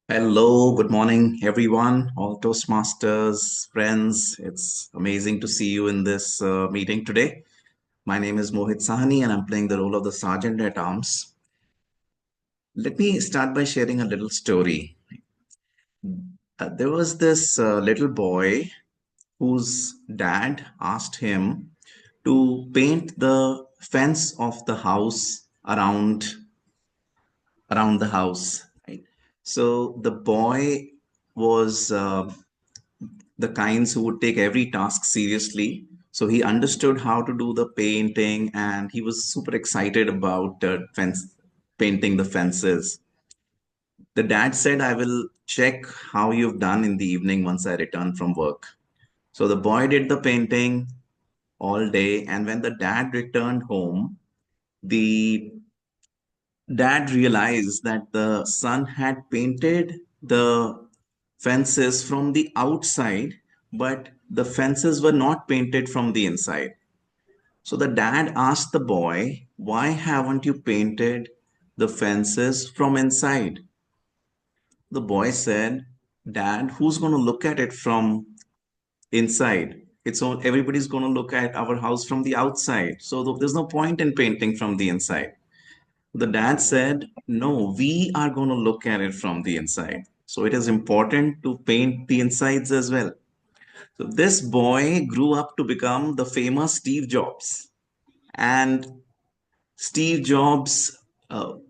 Hello, good morning, everyone, all Toastmasters, friends. It's amazing to see you in this meeting today. My name is Mohit Sahani, and I'm playing the role of the Sergeant at Arms. Let me start by sharing a little story. There was this little boy whose dad asked him to paint the fence of the house around the house. Right? So the boy was the kinds who would take every task seriously. So he understood how to do the painting and he was super excited about painting the fences. The dad said, I will check how you've done in the evening once I return from work. So the boy did the painting all day. And when the dad returned home, the dad realized that the son had painted the fences from the outside, but the fences were not painted from the inside. So the dad asked the boy, why haven't you painted the fences from inside? The boy said, Dad, who's going to look at it from inside? It's all, everybody's going to look at our house from the outside. So there's no point in painting from the inside. The dad said, no, we are going to look at it from the inside. So it is important to paint the insides as well. So this boy grew up to become the famous Steve Jobs. And Steve Jobs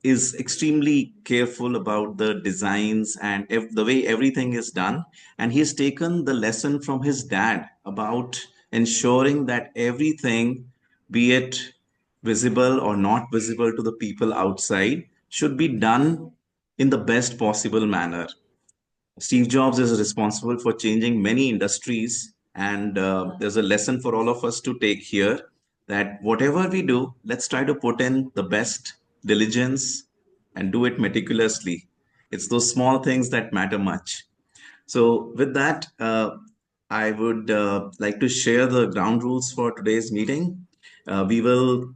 is extremely careful about the designs and the way everything is done. And he's taken the lesson from his dad about ensuring that everything, be it visible or not visible to the people outside, should be done in the best possible manner. Steve Jobs is responsible for changing many industries, and there's a lesson for all of us to take here that whatever we do, let's try to put in the best diligence and do it meticulously. It's those small things that matter much. So, with that, I would like to share the ground rules for today's meeting. We will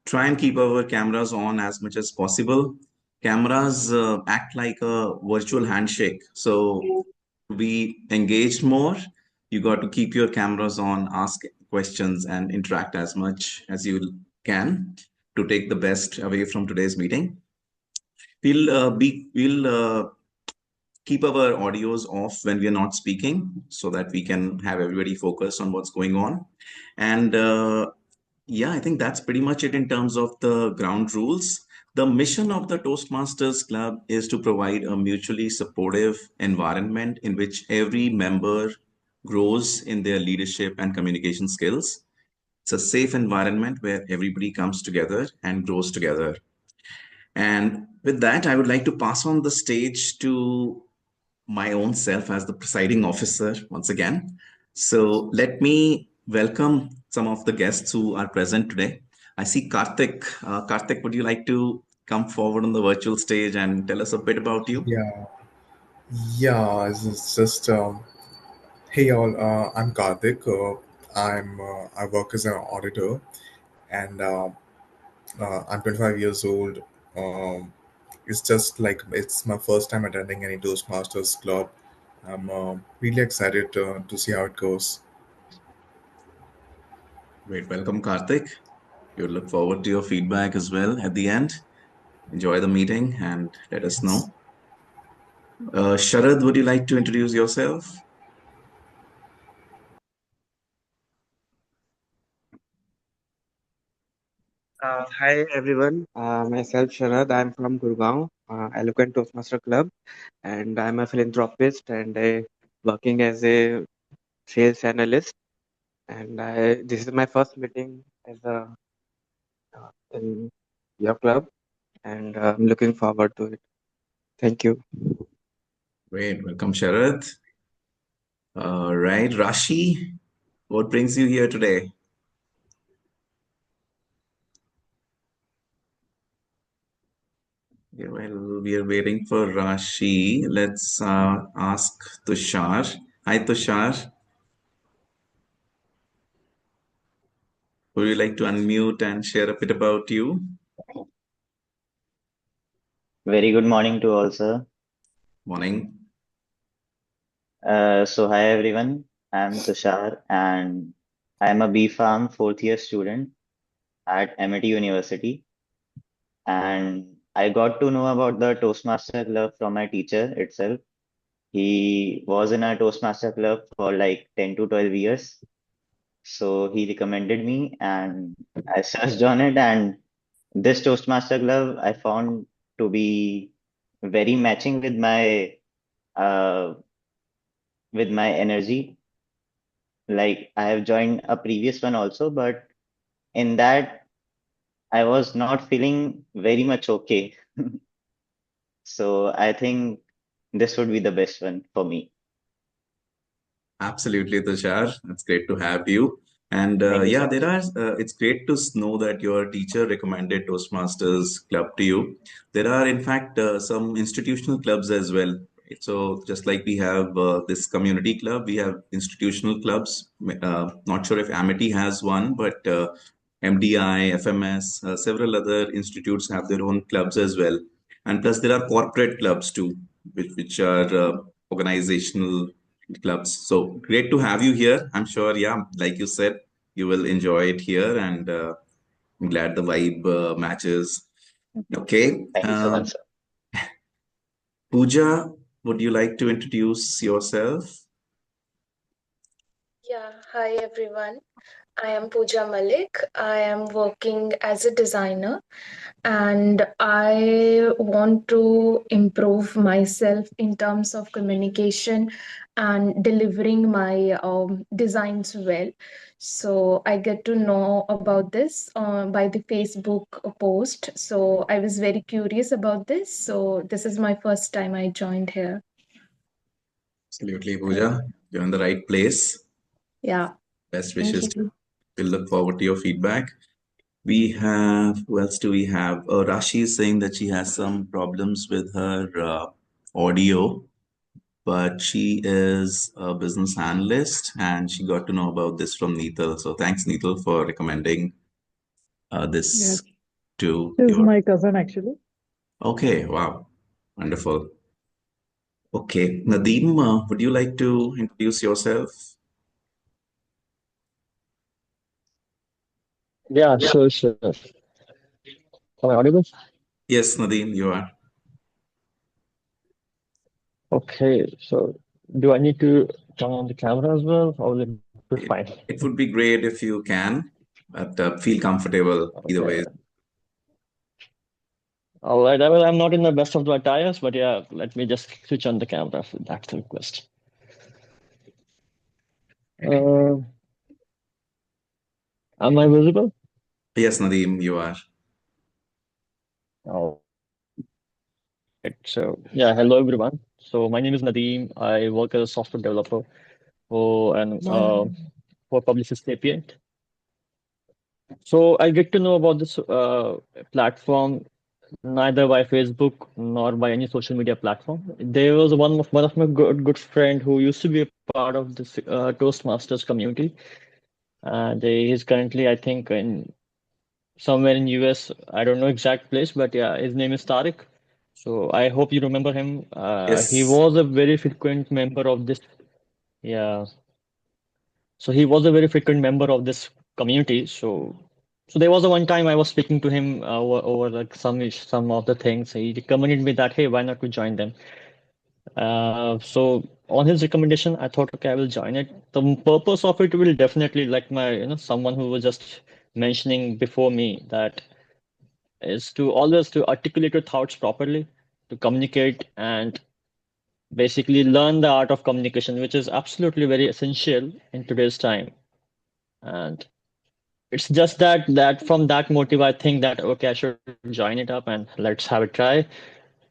try and keep our cameras on as much as possible. Cameras act like a virtual handshake. So, to be engaged more, you got to keep your cameras on, ask questions, and interact as much as you can to take the best away from today's meeting. We'll keep our audios off when we are not speaking so that we can have everybody focus on what's going on. And yeah, I think that's pretty much it in terms of the ground rules. The mission of the Toastmasters Club is to provide a mutually supportive environment in which every member grows in their leadership and communication skills. It's a safe environment where everybody comes together and grows together. And with that, I would like to pass on the stage to my own self as the presiding officer once again. So let me welcome some of the guests who are present today. I see Karthik. Karthik, would you like to come forward on the virtual stage and tell us a bit about you? Yeah, yeah. It's just hey y'all. I'm Karthik. I work as an auditor, and I'm 25 years old. It's just like it's my first time attending any Toastmasters club. I'm really excited to see how it goes. Great. Welcome, Karthik. We look forward to your feedback as well at the end. Enjoy the meeting and let us Yes. know. Sharad, would you like to introduce yourself? Hi everyone, myself Sharad. I'm from Gurgaon, Eloquent Toastmaster Club, and I'm a philanthropist and working as a sales analyst. And this is my first meeting as in your club, and I'm looking forward to it. Thank you. Great. Welcome, Sharad. All right. Rashi, what brings you here today? Yeah, while we are waiting for Rashi, let's ask Tushar. Hi, Tushar. Would you like to unmute and share a bit about you? Very good morning to all, sir. Morning. So hi everyone, I'm Tushar and I'm a B Farm fourth year student at MIT University, and I got to know about the Toastmaster Club from my teacher itself. He was in a Toastmaster Club for like 10 to 12 years. So he recommended me and I searched on it, and this Toastmaster Club I found to be very matching uh with my energy. Like I have joined a previous one also, but in that I was not feeling very much okay. So I think this would be the best one for me. Absolutely, Tushar. It's great to have you. And Thank you so yeah, much. it's great to know that your teacher recommended Toastmasters Club to you. There are, in fact, some institutional clubs as well. So just like we have this community club, we have institutional clubs. Not sure if Amity has one, but MDI, FMS, several other institutes have their own clubs as well. And plus, there are corporate clubs too, which are organizational clubs. So great to have you here. I'm sure, yeah, like you said, you will enjoy it here, and I'm glad the vibe matches. Okay, Thank you so much, sir. Pooja, would you like to introduce yourself? Yeah, hi everyone. I am Pooja Malik. I am working as a designer and I want to improve myself in terms of communication and delivering my designs well. So I get to know about this by the Facebook post. So I was very curious about this. So this is my first time I joined here. Absolutely, Pooja. You're in the right place. Yeah, Best thank wishes. you. We'll look forward to your feedback. We have, who else do we have? Rashi is saying that she has some problems with her audio, but she is a business analyst and she got to know about this from Neetal. So thanks, Neetal, for recommending this Yes, to this is your. my cousin actually. Okay, wow, wonderful. Okay, Nadeem, would you like to introduce yourself? Yeah, sure. Am I audible? Yes, Nadeem, you are. Okay, so do I need to turn on the camera as well, or will it be fine? It would be great if you can, but feel comfortable either Okay. way. All right. Well, I'm not in the best of the attires, but yeah, let me just switch on the camera if that's the request. Uh, am I visible? Yes, Nadeem, you are. All right. So yeah, hello everyone. So my name is Nadeem. I work as a software developer and for Publicis Sapient. So I get to know about this platform neither by Facebook nor by any social media platform. There was one of my good friend who used to be a part of this Toastmasters community, and he's currently I think in somewhere in US. I don't know exact place, but yeah, his name is Tariq. So I hope you remember him. He Yes, was a very frequent member of this. Yeah, so he was a very frequent member of this community. So there was a one time I was speaking to him over like some of the things. He recommended me that hey, why not to join them? So on his recommendation, I thought, okay, I will join it. The purpose of it will definitely, like my, someone who was just mentioning before me, that is to always to articulate your thoughts properly, to communicate and basically learn the art of communication, which is absolutely very essential in today's time. And it's just that from that motive, I think that okay, I should join it up and let's have a try.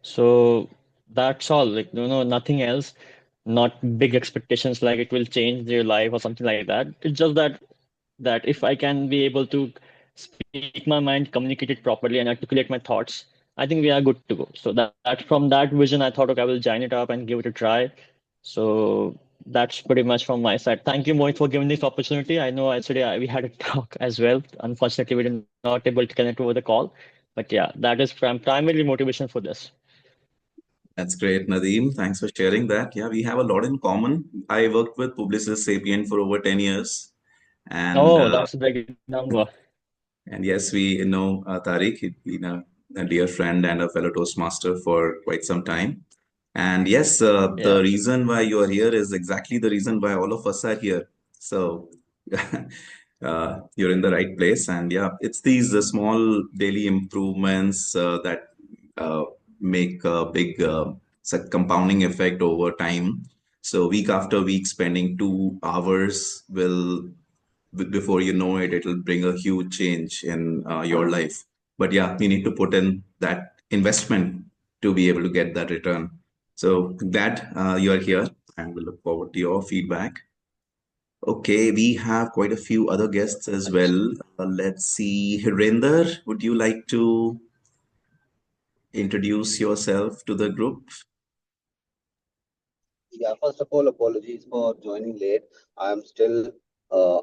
So that's all. Like nothing else. Not big expectations like it will change their life or something like that. It's just that if I can be able to speak my mind, communicate it properly, and articulate my thoughts, I think we are good to go. So that from that vision, I thought, okay, I will join it up and give it a try. So that's pretty much from my side. Thank you, Mohit, for giving this opportunity. I know yesterday we had a talk as well. Unfortunately, we did not able to connect over the call. But yeah, that is primarily motivation for this. That's great, Nadeem. Thanks for sharing that. Yeah, we have a lot in common. I worked with Publicis Sapient for over 10 years. And Oh, that's a big number. and yes, we know Tariq. He's been a dear friend and a fellow Toastmaster for quite some time. And yes, Yeah. the reason why you are here is exactly the reason why all of us are here. So you're in the right place. And yeah, it's these small daily improvements that uh, make a big compounding effect over time. So week after week, spending 2 hours will before you know it, it'll bring a huge change in your life. But yeah, we need to put in that investment to be able to get that return. So glad you are here, and we look forward to your feedback. Okay, we have quite a few other guests as well. Let's see, Hirinder, would you like to introduce yourself to the group? Yeah, first of all, apologies for joining late. I'm still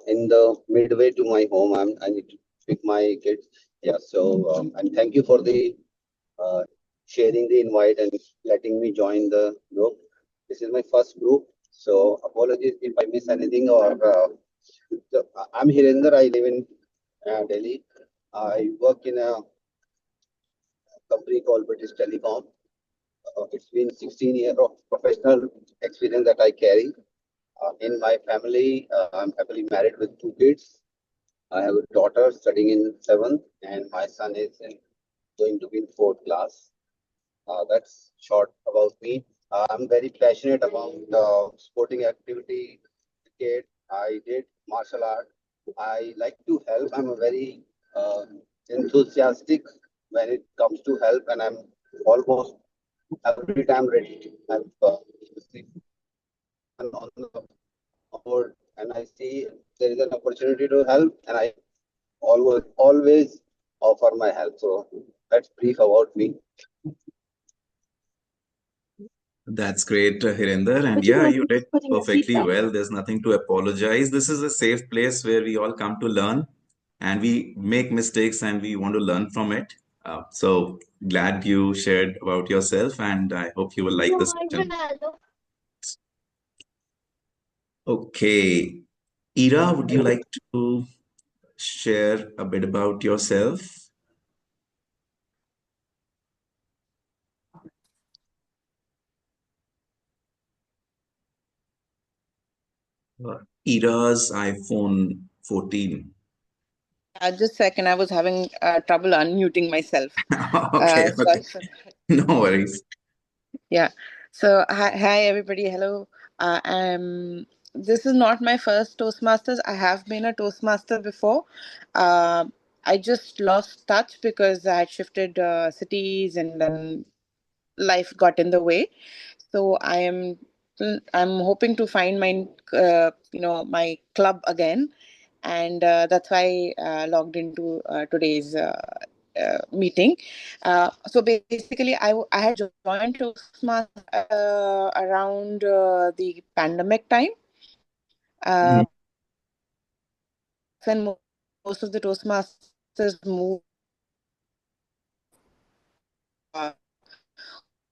in the midway to my home. I need to pick my kids. Yeah, so and thank you for the uh, sharing the invite and letting me join the group. This is my first group, so apologies if I miss anything. I'm Hirinder. I live in Delhi. I work in a company called British Telecom. It's been 16 years of professional experience that I carry. In my family, I'm happily married with 2 kids. I have a daughter studying in seventh, and my son is going to be in fourth class. That's short about me. I'm very passionate about sporting activity, cricket. I did martial art. I like to help. I'm a very enthusiastic when it comes to help, and I'm almost every time ready to help. On the board, and I see there is an opportunity to help, and I always offer my help. So that's brief about me. That's great, Hirinder. And yeah, you did perfectly well. There's nothing to apologize. This is a safe place where we all come to learn and we make mistakes and we want to learn from it. So glad you shared about yourself, and I hope you will like the session. Okay. Ira, would you like to share a bit about yourself? Ira's iPhone 14. Just a second, I was having trouble unmuting myself. Okay, okay. Sorry for that. No worries. Yeah. So, hi everybody. Hello. This is not my first Toastmasters. I have been a Toastmaster before. Uh, I just lost touch because I had shifted cities and then life got in the way. So I'm hoping to find my club again, and that's why I logged into today's meeting. So basically, I had joined Toastmasters around the pandemic time. Mhm. When most of the Toastmasters moved uh,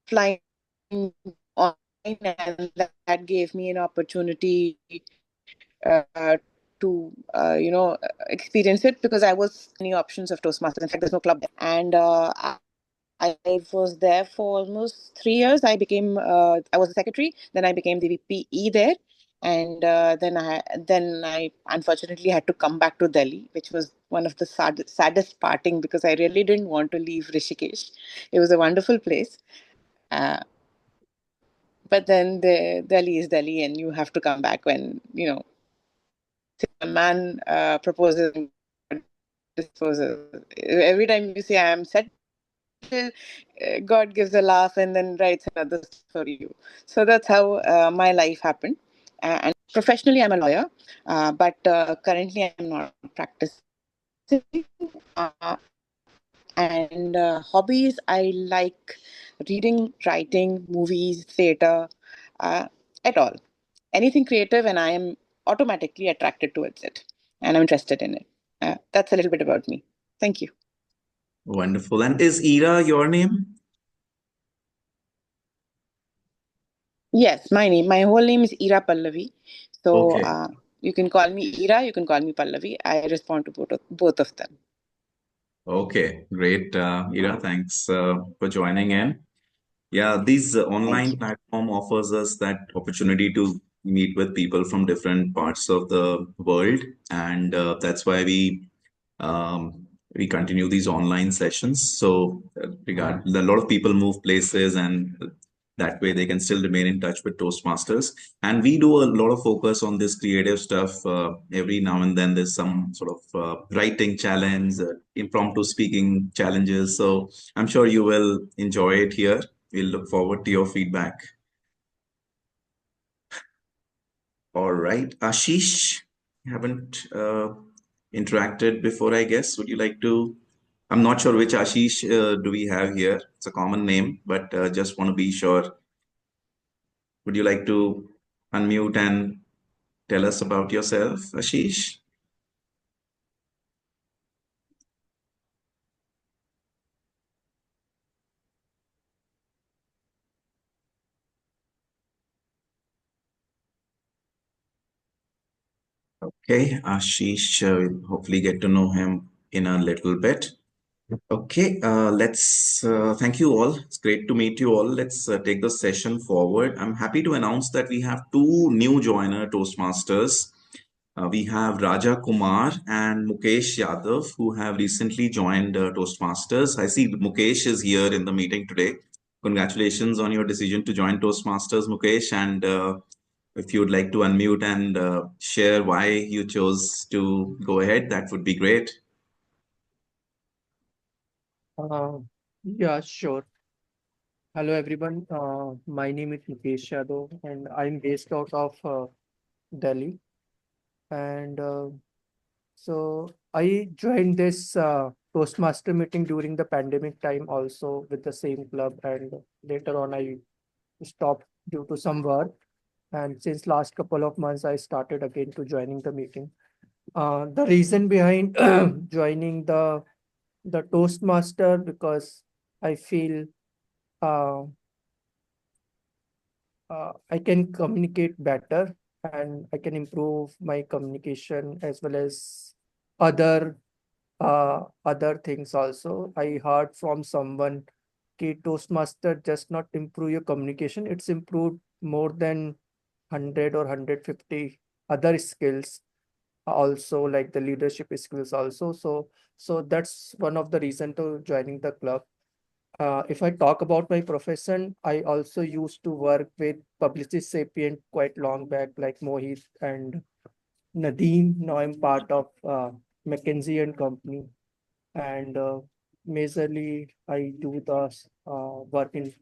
offline online, and that gave me an opportunity uh, to experience it because I was many options of Toastmasters. In fact, there's no club there, and I was there for almost 3 years. I was a secretary. Then I became the VPE there, and then I unfortunately had to come back to Delhi, which was one of the saddest parting because I really didn't want to leave Rishikesh. It was a wonderful place. Uh, but then Delhi is Delhi, and you have to come back when a man proposes and God disposes. Every time you say I am settled, God gives a laugh and then writes another for you. So that's how my life happened. And professionally, I'm a lawyer, but currently I'm not practicing. Uh, and hobbies, I like reading, writing, movies, theater, at all. Anything creative, and I am automatically attracted towards it and I'm interested in it. That's a little bit about me. Thank you. Wonderful. And is Ira your name? Yes, my whole name is Ira Pallavi. So Okay. you can call me Ira, you can call me Pallavi. I respond to both of them. Okay, great. Ira, thanks for joining in. Yeah, these Thank online you. platform offers us that opportunity to meet with people from different parts of the world, and that's why we continue these online sessions. So, regard a lot of people move places, and that way they can still remain in touch with Toastmasters. And we do a lot of focus on this creative stuff. Every now and then, there's some sort of writing challenge, impromptu speaking challenges. So, I'm sure you will enjoy it here. We'll look forward to your feedback. All right, Ashish, haven't interacted before, I guess. Would you like to? I'm not sure which Ashish do we have here. It's a common name, but just want to be sure. Would you like to unmute and tell us about yourself, Ashish? Okay, Ashish, we'll hopefully get to know him in a little bit. Okay, let's thank you all. It's great to meet you all. Let's take the session forward. I'm happy to announce that we have two new joiner Toastmasters. We have Raja Kumar and Mukesh Yadav, who have recently joined Toastmasters. I see Mukesh is here in the meeting today. Congratulations on your decision to join Toastmasters, Mukesh. And if you would like to unmute and share why you chose to go ahead, that would be great. Uh, yeah, sure. Hello, everyone. My name is Mukesh Yadav, and I'm based out of Delhi. And so I joined this Toastmaster meeting during the pandemic time, also with the same club. And later on, I stopped due to some work. And since last couple of months, I started again to joining the meeting. The reason behind joining the Toastmaster, because I feel uh, I can communicate better and I can improve my communication as well as other other things also. I heard from someone कि Toastmaster just not improve your communication, it's improved more than 100 or 150 other skills also, like the leadership skills also. So that's one of the reason to joining the club. If I talk about my profession, I also used to work with Publicist Sapient quite long back, like Mohit and Nadeem. Now I'm part of McKinsey and Company, and majorly I do the work in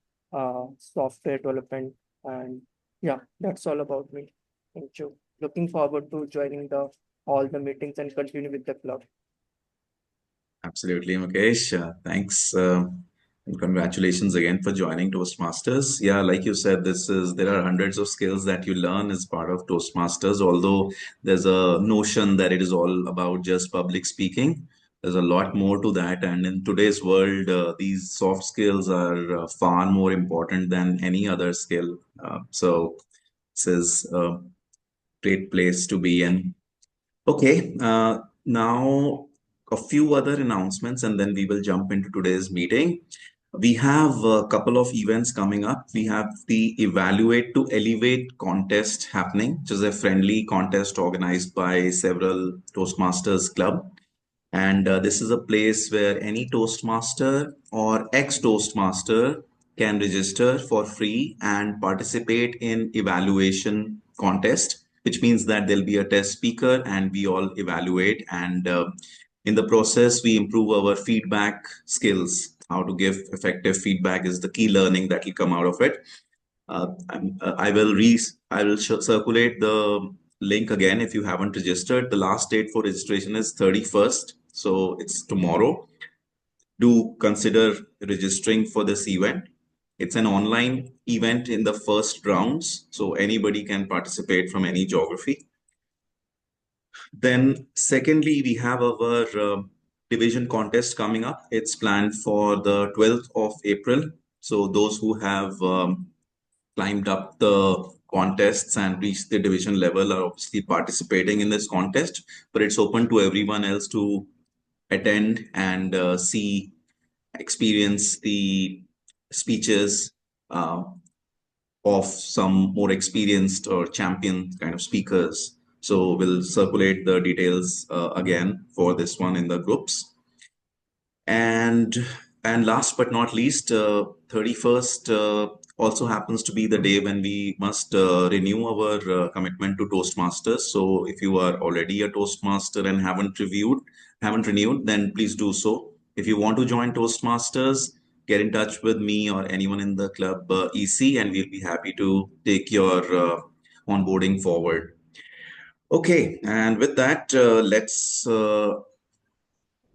software development. And yeah, that's all about me. Thank you. Looking forward to joining the all the meetings and continue with the club. Absolutely, Mukesh. Thanks. And congratulations again for joining Toastmasters. Yeah, like you said, there are hundreds of skills that you learn as part of Toastmasters, although there's a notion that it is all about just public speaking. There's a lot more to that. And in today's world, these soft skills are far more important than any other skill. So this is a great place to be in. Okay, now a few other announcements and then we will jump into today's meeting. We have a couple of events coming up. We have the Evaluate to Elevate contest happening, which is a friendly contest organized by several Toastmasters Club. And this is a place where any Toastmaster or ex-Toastmaster can register for free and participate in evaluation contest, which means that there'll be a test speaker and we all evaluate. And in the process, we improve our feedback skills. How to give effective feedback is the key learning that will come out of it. I will circulate the link again if you haven't registered. The last date for registration is 31st, so it's tomorrow. Do consider registering for this event. It's an online event in the first rounds, so anybody can participate from any geography. Then, secondly, we have our division contest coming up. It's planned for the 12th of April. So those who have climbed up the contests and reached the division level are obviously participating in this contest, but it's open to everyone else to attend and experience the speeches uh, of some more experienced or champion kind of speakers. So we'll circulate the details again for this one in the groups. And last but not least, 31st also happens to be the day when we must renew our commitment to Toastmasters. So if you are already a Toastmaster and haven't renewed, then please do so. If you want to join Toastmasters, get in touch with me or anyone in the club EC, and we'll be happy to take your onboarding forward. Okay, and with that, let's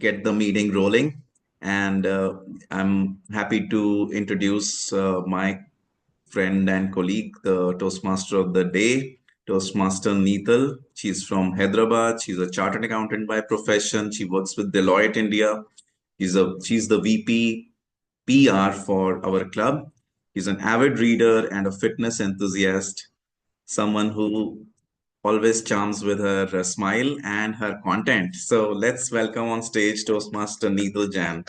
get the meeting rolling. And I'm happy to introduce my friend and colleague, the Toastmaster of the day, Toastmaster Neetal. She's from Hyderabad. She's a chartered accountant by profession. She works with Deloitte India. She's the VP PR for our club. She's an avid reader and a fitness enthusiast, someone who always charms with her smile and her content. So let's welcome on stage Toastmaster Neetal Jain.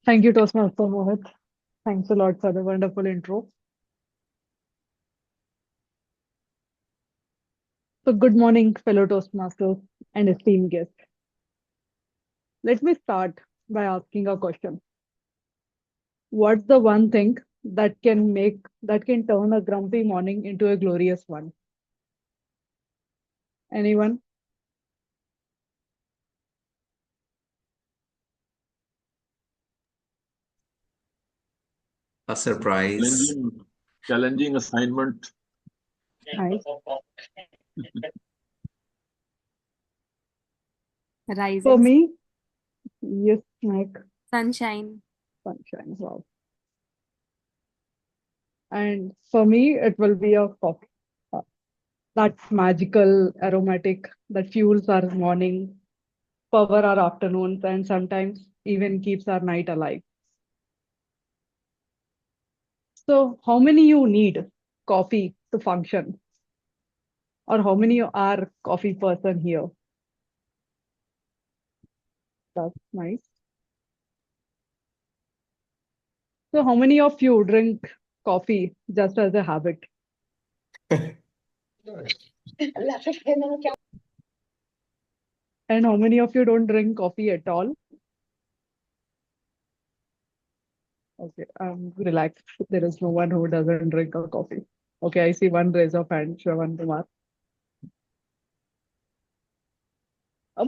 Thank you, Toastmaster Mohit. Thanks a lot for the wonderful intro. So, good morning, fellow Toastmasters and esteemed guests. Let me start by asking a question. What's the one thing that can turn a grumpy morning into a glorious one? Anyone? A surprise. Challenging assignment. Nice. For Rising me, yes, Mike. sunshine. Sunshine. Wow. And for me, it will be a coffee. That's magical, aromatic, that fuels our morning, power our afternoons, and sometimes even keeps our night alive. So, how many you need coffee to function? Or how many are coffee person here? That's nice. So, how many of you drink coffee just as a habit? And how many of you don't drink coffee at all? Okay, relax. There is no one who doesn't drink a coffee. Okay, I see one raise of hand, Shravan Kumar.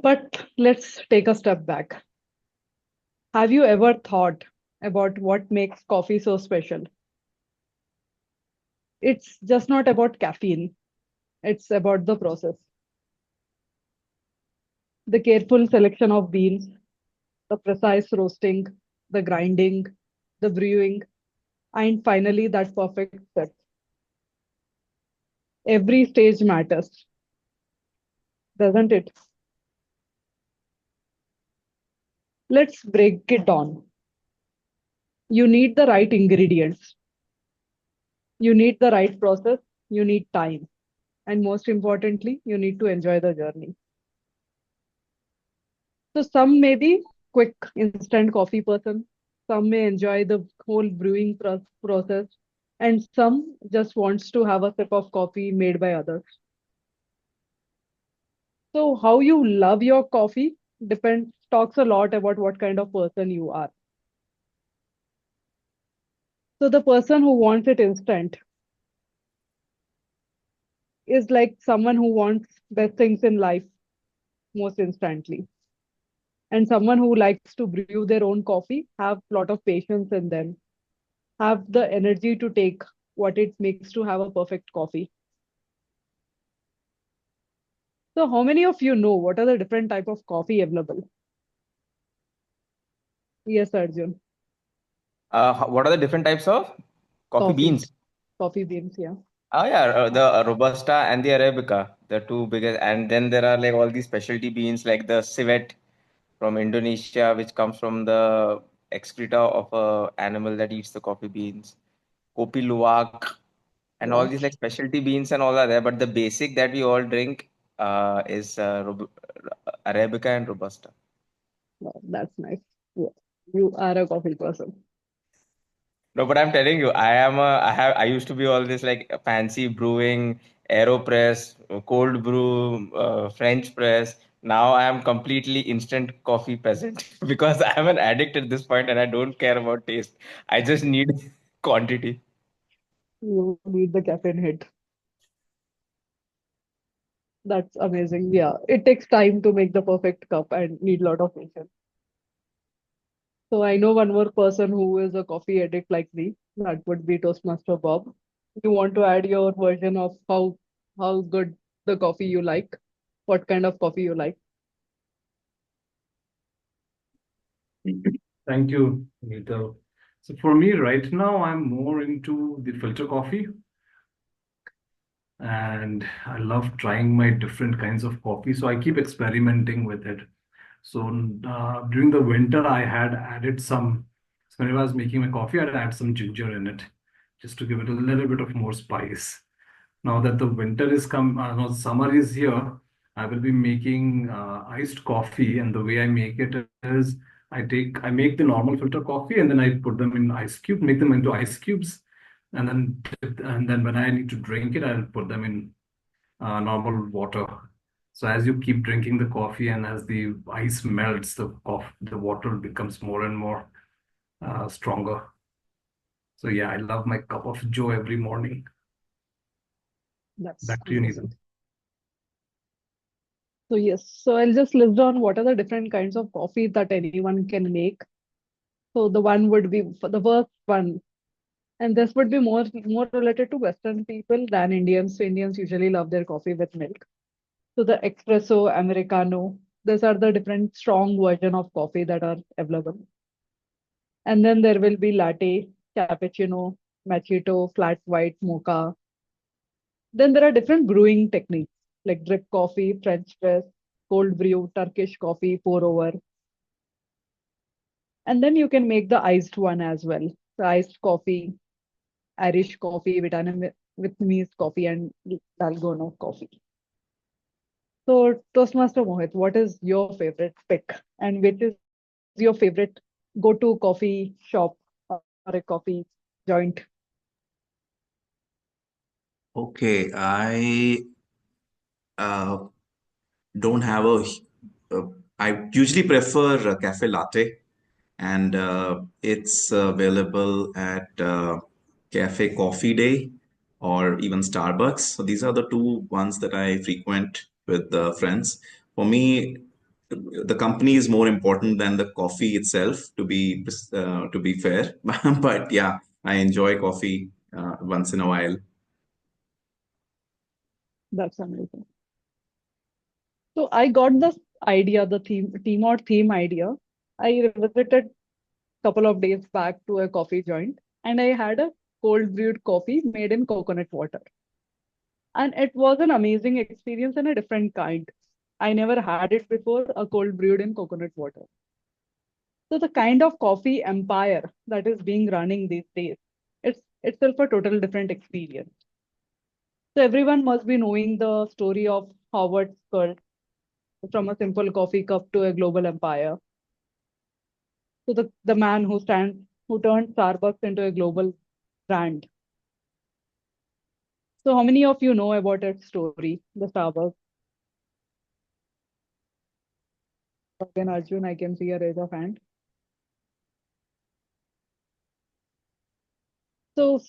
But let's take a step back. Have you ever thought about what makes coffee so special? It's just not about caffeine. It's about the process. The careful selection of beans, the precise roasting, the grinding, the brewing, and finally that perfect set. Every stage matters, doesn't it? Let's break it down. You need the right ingredients. You need the right process. You need time. And most importantly, you need to enjoy the journey. So some may be quick, instant coffee person. Some may enjoy the whole brewing process. And some just wants to have a sip of coffee made by others. So how you love your coffee talks a lot about what kind of person you are. So the person who wants it instant is like someone who wants best things in life most instantly. And someone who likes to brew their own coffee, have a lot of patience in them, have the energy to take what it makes to have a perfect coffee. So how many of you know what are the different type of coffee available? Yes, Arjun. What are the different types of coffee beans? Coffee beans, yeah. Oh yeah, the Robusta and the Arabica, the two biggest, and then there are like all these specialty beans like the civet from Indonesia, which comes from the excreta of a animal that eats the coffee beans. Kopi Luwak, and all Wow, these like specialty beans and all are there. But the basic that we all drink is Arabica and Robusta. wow, that's nice. Yeah. You are a coffee person. No, but I'm telling you, I used to be all this like fancy brewing, AeroPress, cold brew, French press. Now I am completely instant coffee peasant because I am an addict at this point and I don't care about taste. I just need quantity. You need the caffeine hit. That's amazing. Yeah, it takes time to make the perfect cup and need a lot of patience. So I know one more person who is a coffee addict like me. That would be Toastmaster Bob. You want to add your version of how good the coffee you like? What kind of coffee you like? Thank you, Neetal. So for me, right now, I'm more into the filter coffee, and I love trying my different kinds of coffee. So I keep experimenting with it. So during the winter, I had added some. So whenever I was making my coffee, I'd add some ginger in it, just to give it a little bit of more spice. Now that the winter is no, summer is here, I will be making iced coffee, and the way I make it is I make the normal filter coffee, and then I put them in ice cube, make them into ice cubes, and then when I need to drink it, I'll put them in normal water. So as you keep drinking the coffee and as the ice melts, the water becomes more and more stronger. So yeah, I love my cup of Joe every morning. That's Back to you, Neetu. amazing. So yes, so I'll just list down what are the different kinds of coffee that anyone can make. So the one would be for the first one, and this would be more related to Western people than Indians. So Indians usually love their coffee with milk. So the espresso, americano, these are the different strong version of coffee that are available. And then there will be latte, cappuccino, macchiato, flat white, mocha. Then there are different brewing techniques like drip coffee, French press, cold brew, Turkish coffee, pour over. And then you can make the iced one as well. The iced coffee, Irish coffee, Vietnamese coffee, and Dalgona coffee. So, Toastmaster Mohit, what is your favorite pick? And which is your favorite go-to coffee shop or a coffee joint? Okay, I uh, don't have uh, I usually prefer a cafe latte, and it's available at Cafe Coffee Day or even Starbucks. So these are the two ones that I frequent with friends. For me, the company is more important than the coffee itself, to be fair. But yeah, I enjoy coffee once in a while. That's amazing. So I got this idea, the theme idea. I visited a couple of days back to a coffee joint and I had a cold brewed coffee made in coconut water. And it was an amazing experience and a different kind. I never had it before, a cold brewed in coconut water. So the kind of coffee empire that is being running these days, it's itself a total different experience. So everyone must be knowing the story of Howard Schultz from a simple coffee cup to a global empire. So the man who turned Starbucks into a global brand. So how many of you know about its story, the Starbucks? Again, Arjun, I can see a raise of hand. So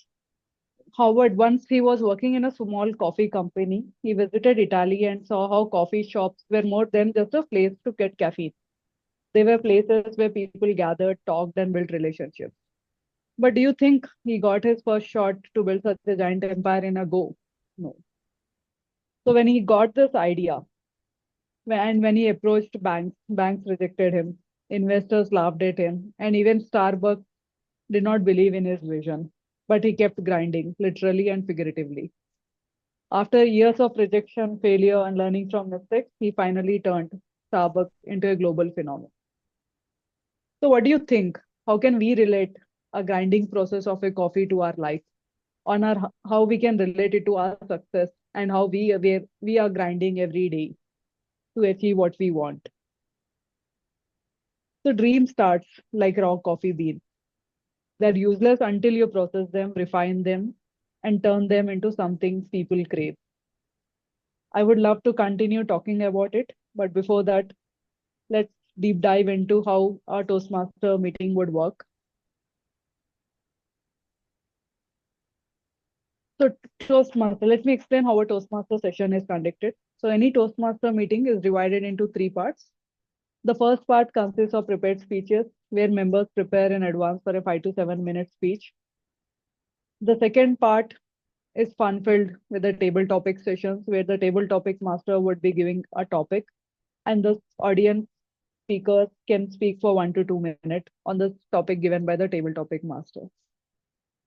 Howard, once he was working in a small coffee company, he visited Italy and saw how coffee shops were more than just a place to get caffeine. They were places where people gathered, talked, and built relationships. But do you think he got his first shot to build such a giant empire in a go? No. So when he got this idea, and when he approached banks, banks rejected him. Investors laughed at him, and even Starbucks did not believe in his vision. But he kept grinding, literally and figuratively. After years of rejection, failure, and learning from mistakes, he finally turned Starbucks into a global phenomenon. So, what do you think? How can we relate a grinding process of a coffee to our life? on our how we can relate it to our success and how we are grinding every day to achieve what we want. So dream starts like raw coffee beans. They're useless until you process them, refine them, and turn them into something people crave. I would love to continue talking about it, but before that, let's deep dive into how our Toastmaster meeting would work. So, Toastmaster, let me explain how a Toastmaster session is conducted. So, any Toastmaster meeting is divided into three parts. The first part consists of prepared speeches, where members prepare in advance for a 5 to 7 minute speech. The second part is fun filled with the table topic sessions, where the table topic master would be giving a topic, and the audience speakers can speak for 1 to 2 minutes on the topic given by the table topic master.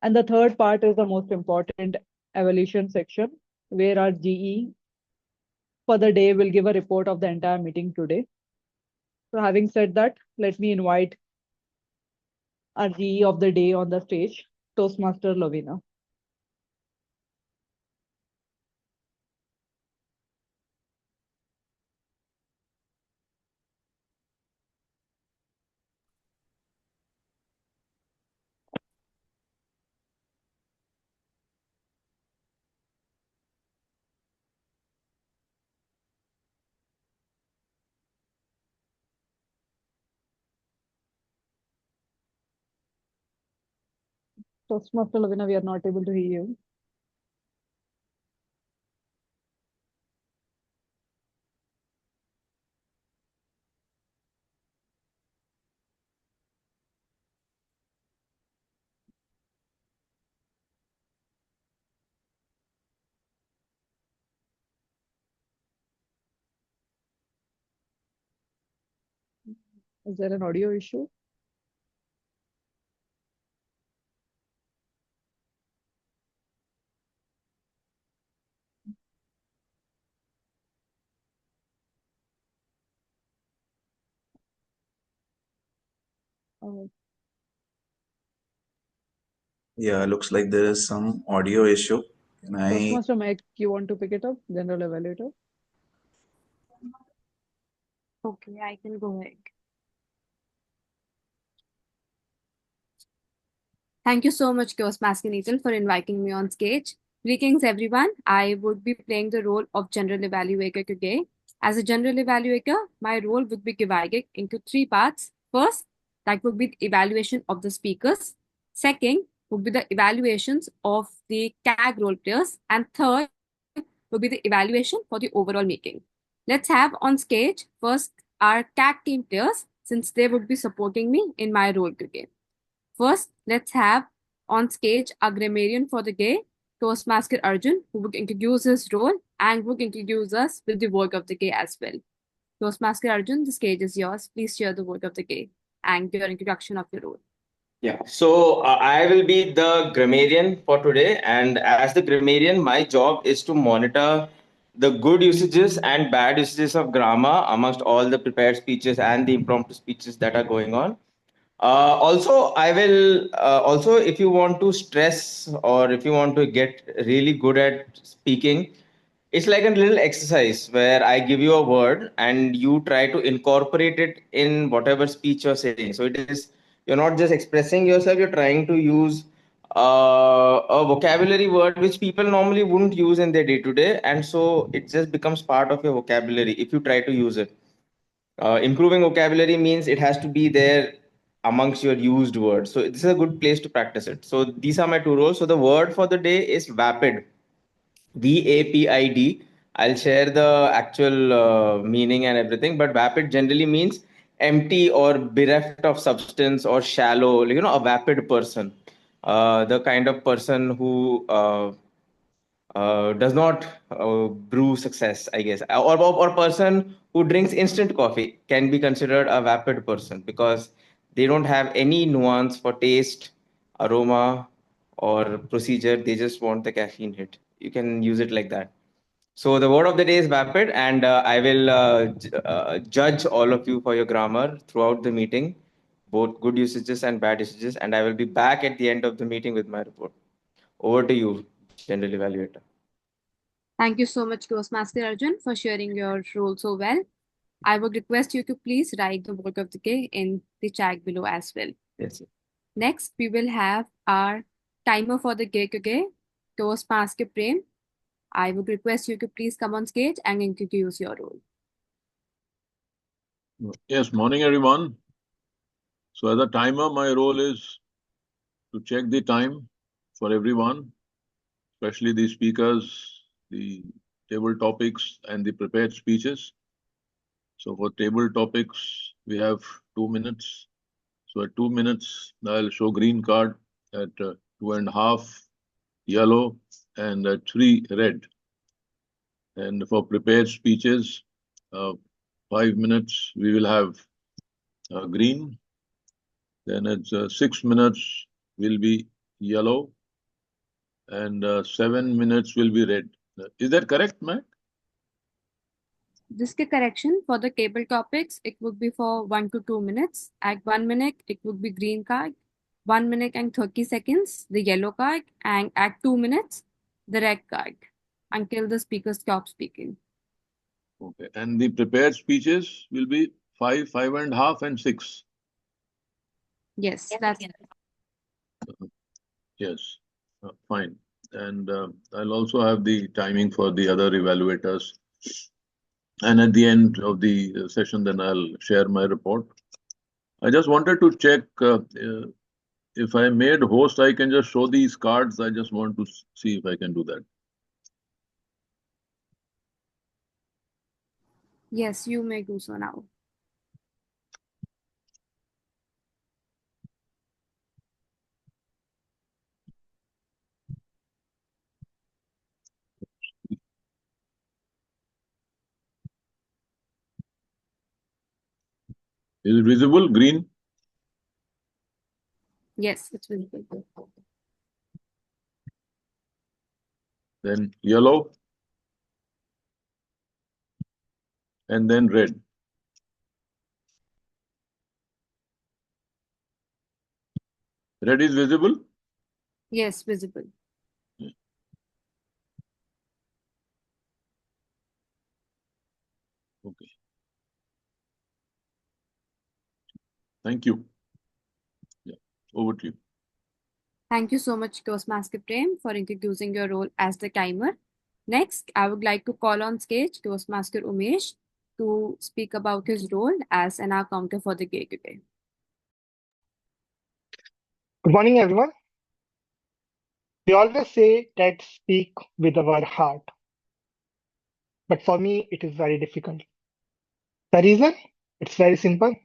And the third part is the most important evaluation section, where our GE for the day will give a report of the entire meeting today. So having said that, let me invite our GE of the day on the stage, Toastmaster Lovina. Toastmaster Lovina, we are not able to hear you. Is there an audio issue? Uh, Yeah, looks like there is some audio issue. Can I? Toastmaster Mike, you want to pick it up? General evaluator. Okay, I can go ahead. Thank you so much, Toastmaster Neetal, for inviting me on stage. Greetings, everyone. I would be playing the role of General Evaluator today. As a General Evaluator, my role would be divided into three parts. First, that would be the evaluation of the speakers. Second, would be the evaluations of the CAG role players. And third, would be the evaluation for the overall meeting. Let's have on stage first our CAG team players, since they would be supporting me in my role today. First, let's have on stage a grammarian for the day, Toastmaster Arjun, who would introduce his role and would introduce us with the word of the day as well. Toastmaster Arjun, the stage is yours. Please share the word of the day and your introduction of your role. Yeah, so I will be the grammarian for today, and as the grammarian, my job is to monitor the good usages and bad usages of grammar amongst all the prepared speeches and the impromptu speeches that are going on. Also, I will also, if you want to stress or if you want to get really good at speaking, it's like a little exercise where I give you a word and you try to incorporate it in whatever speech you're saying. So it is, you're not just expressing yourself, you're trying to use a vocabulary word which people normally wouldn't use in their day to day. And so it just becomes part of your vocabulary if you try to use it. Improving vocabulary means it has to be there amongst your used words. So this is a good place to practice it. So these are my two roles. So the word for the day is vapid. VAPID. I'll share the actual meaning and everything, but vapid generally means empty or bereft of substance or shallow, a vapid person. The kind of person who does not brew success, I guess, or person who drinks instant coffee can be considered a vapid person because they don't have any nuance for taste, aroma, or procedure. They just want the caffeine hit. You can use it like that. So the word of the day is vapid, and I will judge all of you for your grammar throughout the meeting, both good usages and bad usages, and I will be back at the end of the meeting with my report. Over to you, General Evaluator. Thank you so much, Toastmaster Arjun, for sharing your role so well. I would request you to please write the word of the day in the chat below as well. Yes. Next, we will have our timer for the gig again, Toastmaster Prem. I would request you to please come on stage and introduce your role. Yes, morning everyone. So as a timer, my role is to check the time for everyone, especially the speakers, the table topics and the prepared speeches. So for table topics, we have 2 minutes. So at 2 minutes, I'll show green card, at 2.5 yellow, and at 3 red. And for prepared speeches, 5 minutes, we will have green. Then at 6 minutes will be yellow, and 7 minutes will be red. Is that correct, Mac? Just a correction for the table topics, it would be for 1 to 2 minutes. At 1 minute, it would be green card. 1 minute and 30 seconds, the yellow card. And at 2 minutes, the red card until the speaker stops speaking. Okay. And the prepared speeches will be 5, 5.5, and 6. Yes, that's Yes, fine. And I'll also have the timing for the other evaluators. And at the end of the session, then I'll share my report. I just wanted to check if I made host, I can just show these cards. I just want to see if I can do that. Yes, you may do so now. Is it visible? Green? Yes, it's visible. Then yellow, and then red. Red is visible? Yes, visible. Okay. Thank you. Yeah, over to you. Thank you so much, Toastmaster Prem, for introducing your role as the timer. Next, I would like to call on stage Toastmaster Umesh to speak about his role as an counter for the gig today. Good morning, everyone. We always say that speak with our heart, but for me, it is very difficult. The reason? It's very simple.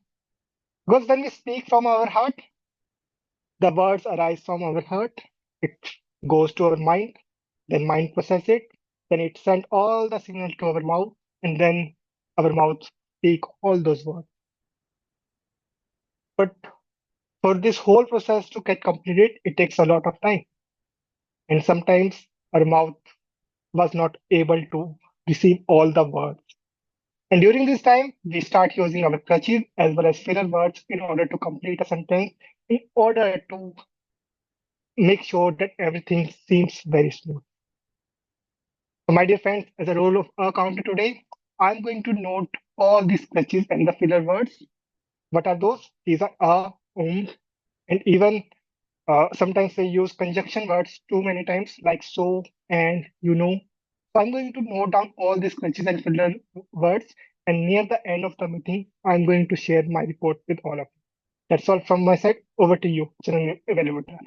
Because when we speak from our heart, the words arise from our heart, it goes to our mind, then mind process it, then it sends all the signal to our mouth, and then our mouth speak all those words. But for this whole process to get completed, it takes a lot of time. And sometimes our mouth was not able to receive all the words. And during this time, we start using our crutches as well as filler words in order to complete a sentence, in order to make sure that everything seems very smooth. So, my dear friends, as a role of a counter today, I'm going to note all these crutches and the filler words. What are those? These are and even sometimes they use conjunction words too many times, like so and you know. So I'm going to note down all these crutches and filler words, and near the end of the meeting, I'm going to share my report with all of you. That's all from my side. Over to you, General Evaluator.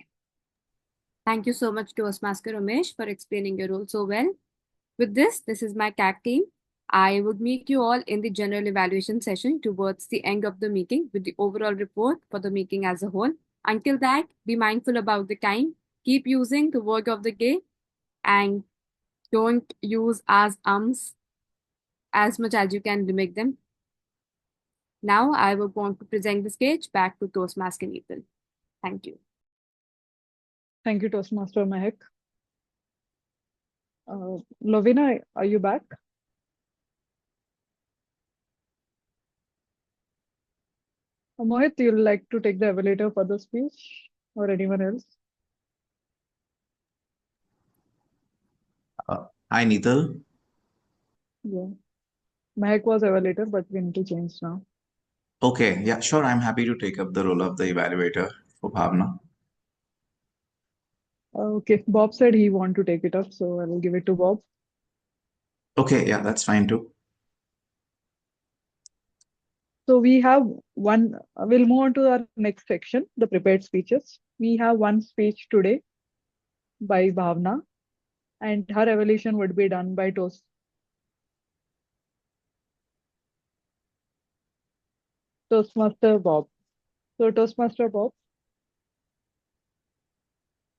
Thank you so much, Toastmaster Umesh, for explaining your role so well. With this is my tag team. I would meet you all in the general evaluation session towards the end of the meeting with the overall report for the meeting as a whole. Until that, be mindful about the time. Keep using the word of the day and don't use as as much as you can limit them. Now I would want to present the stage back to Toastmaster Neetal. Thank you. Thank you, Toastmaster Mehak. Lovina, are you back? Mohit, you'd like to take the evaluator for the speech, or anyone else? Hi, Neetal. Yeah. Mehak was evaluator, but we need to change now. Okay, yeah, sure. I'm happy to take up the role of the evaluator for Bhavna. Okay, Bob said he want to take it up, so I will give it to Bob. Okay, yeah, that's fine too. So we have one, we'll move on to our next section, the prepared speeches. We have one speech today by Bhavna, and her evaluation would be done by Toastmaster Bob. So Toastmaster Bob,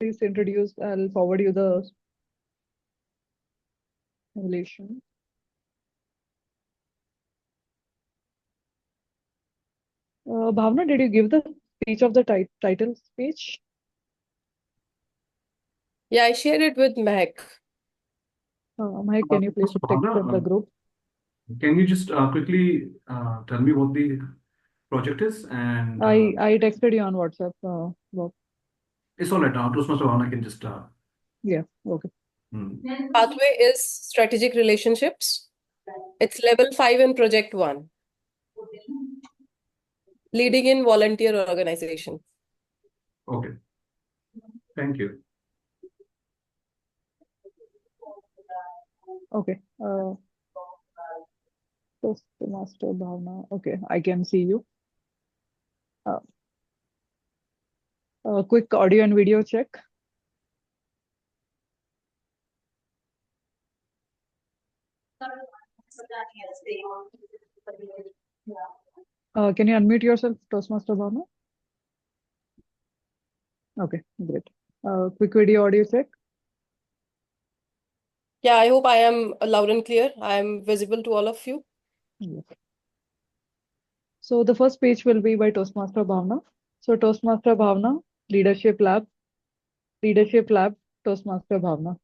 please introduce, I'll forward you the evaluation. Bhavna, did you give the speech of the title speech? Yeah, I shared it with Mehak. Mehak, can you please So, take from the Bhavna, group? can you just quickly tell me what the project is? And I texted you on WhatsApp, Bob. it's all right. Toastmaster Bhavna can just. Yeah, okay. Pathway is strategic relationships. It's level 5 in project 1. Leading in volunteer organization. Okay. Thank you. Okay. Toastmaster Bhavna. Okay, I can see you. Quick audio and video check. Can you unmute yourself, Toastmaster Bhavna? Okay, great. Quick video audio check. Yeah, I hope I am loud and clear. I am visible to all of you. Yes. So the first page will be by Toastmaster Bhavna. So Toastmaster Bhavna, Leadership Lab, Toastmaster Bhavna.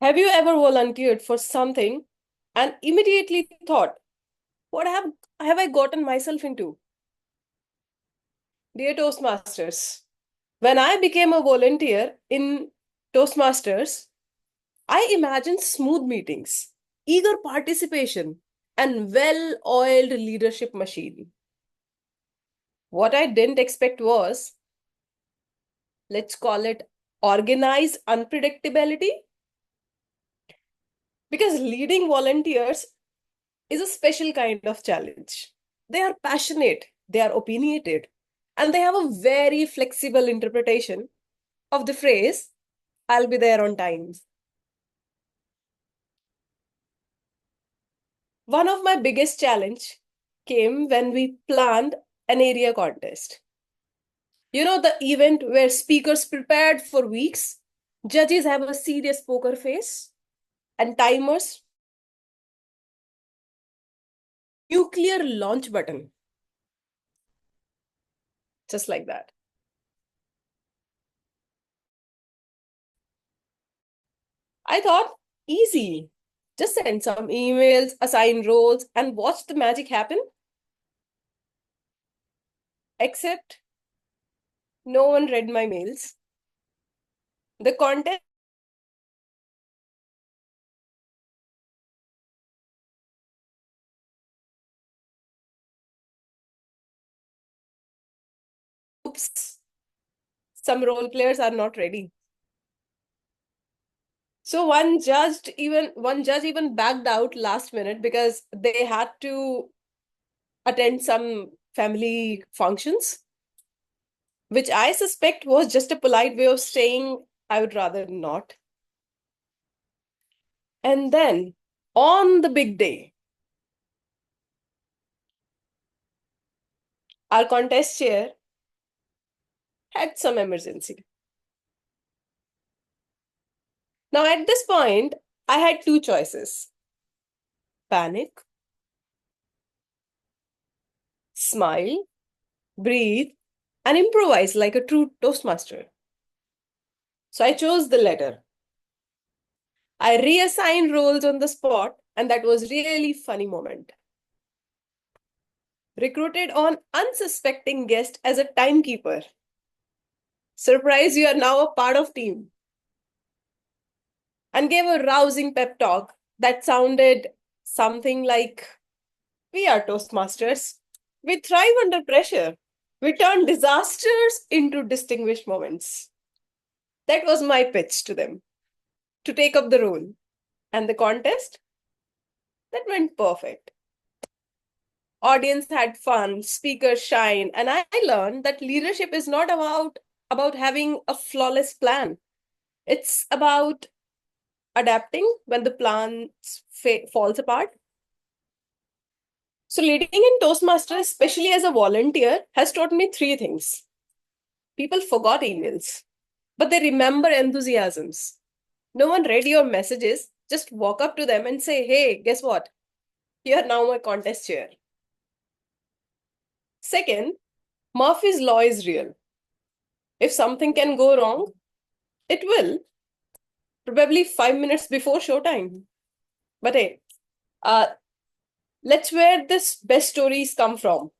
Have you ever volunteered for something and immediately thought, what have I gotten myself into? Dear Toastmasters, when I became a volunteer in Toastmasters, I imagined smooth meetings, eager participation, and well-oiled leadership machine. What I didn't expect was, let's call it organized unpredictability. Because leading volunteers is a special kind of challenge. They are passionate, they are opinionated, and they have a very flexible interpretation of the phrase, I'll be there on time. One of my biggest challenge came when we planned an area contest. You know, the event where speakers prepared for weeks, judges have a serious poker face, and timers nuclear launch button. Just like that. I thought, easy. Just send some emails, assign roles, and watch the magic happen. Except, no one read my mails. The contest oops, some role players are not ready. So one judge even backed out last minute because they had to attend some family functions, which I suspect was just a polite way of saying I would rather not. And then on the big day, our contest chair had some emergency. Now, at this point, I had two choices: panic, smile, breathe, and improvise like a true Toastmaster. So I chose the latter. I reassigned roles on the spot, and that was really funny moment. Recruited on unsuspecting guest as a timekeeper. Surprise, you are now a part of team. And gave a rousing pep talk that sounded something like, we are Toastmasters. We thrive under pressure. We turn disasters into distinguished moments. That was my pitch to them, to take up the role. And the contest? That went perfect. Audience had fun, speakers shine, and I learned that leadership is not about having a flawless plan. It's about adapting when the plan falls apart. So leading in Toastmasters, especially as a volunteer, has taught me three things. People forgot emails, but they remember enthusiasms. No one read your messages, just walk up to them and say, hey, guess what? You're now my contest chair. Second, Murphy's Law is real. If something can go wrong, it will, probably 5 minutes before showtime. But hey, let's where this best stories come from.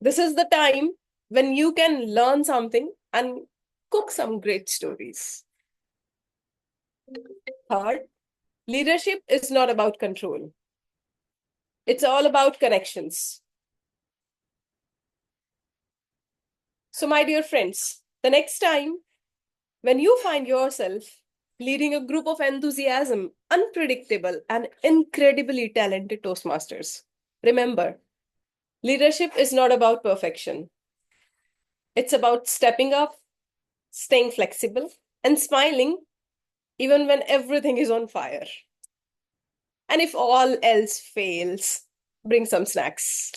This is the time when you can learn something and cook some great stories. Third, leadership is not about control. It's all about connections. So, my dear friends, the next time when you find yourself leading a group of enthusiasm, unpredictable, and incredibly talented Toastmasters, remember, leadership is not about perfection. It's about stepping up, staying flexible, and smiling even when everything is on fire. And if all else fails, bring some snacks.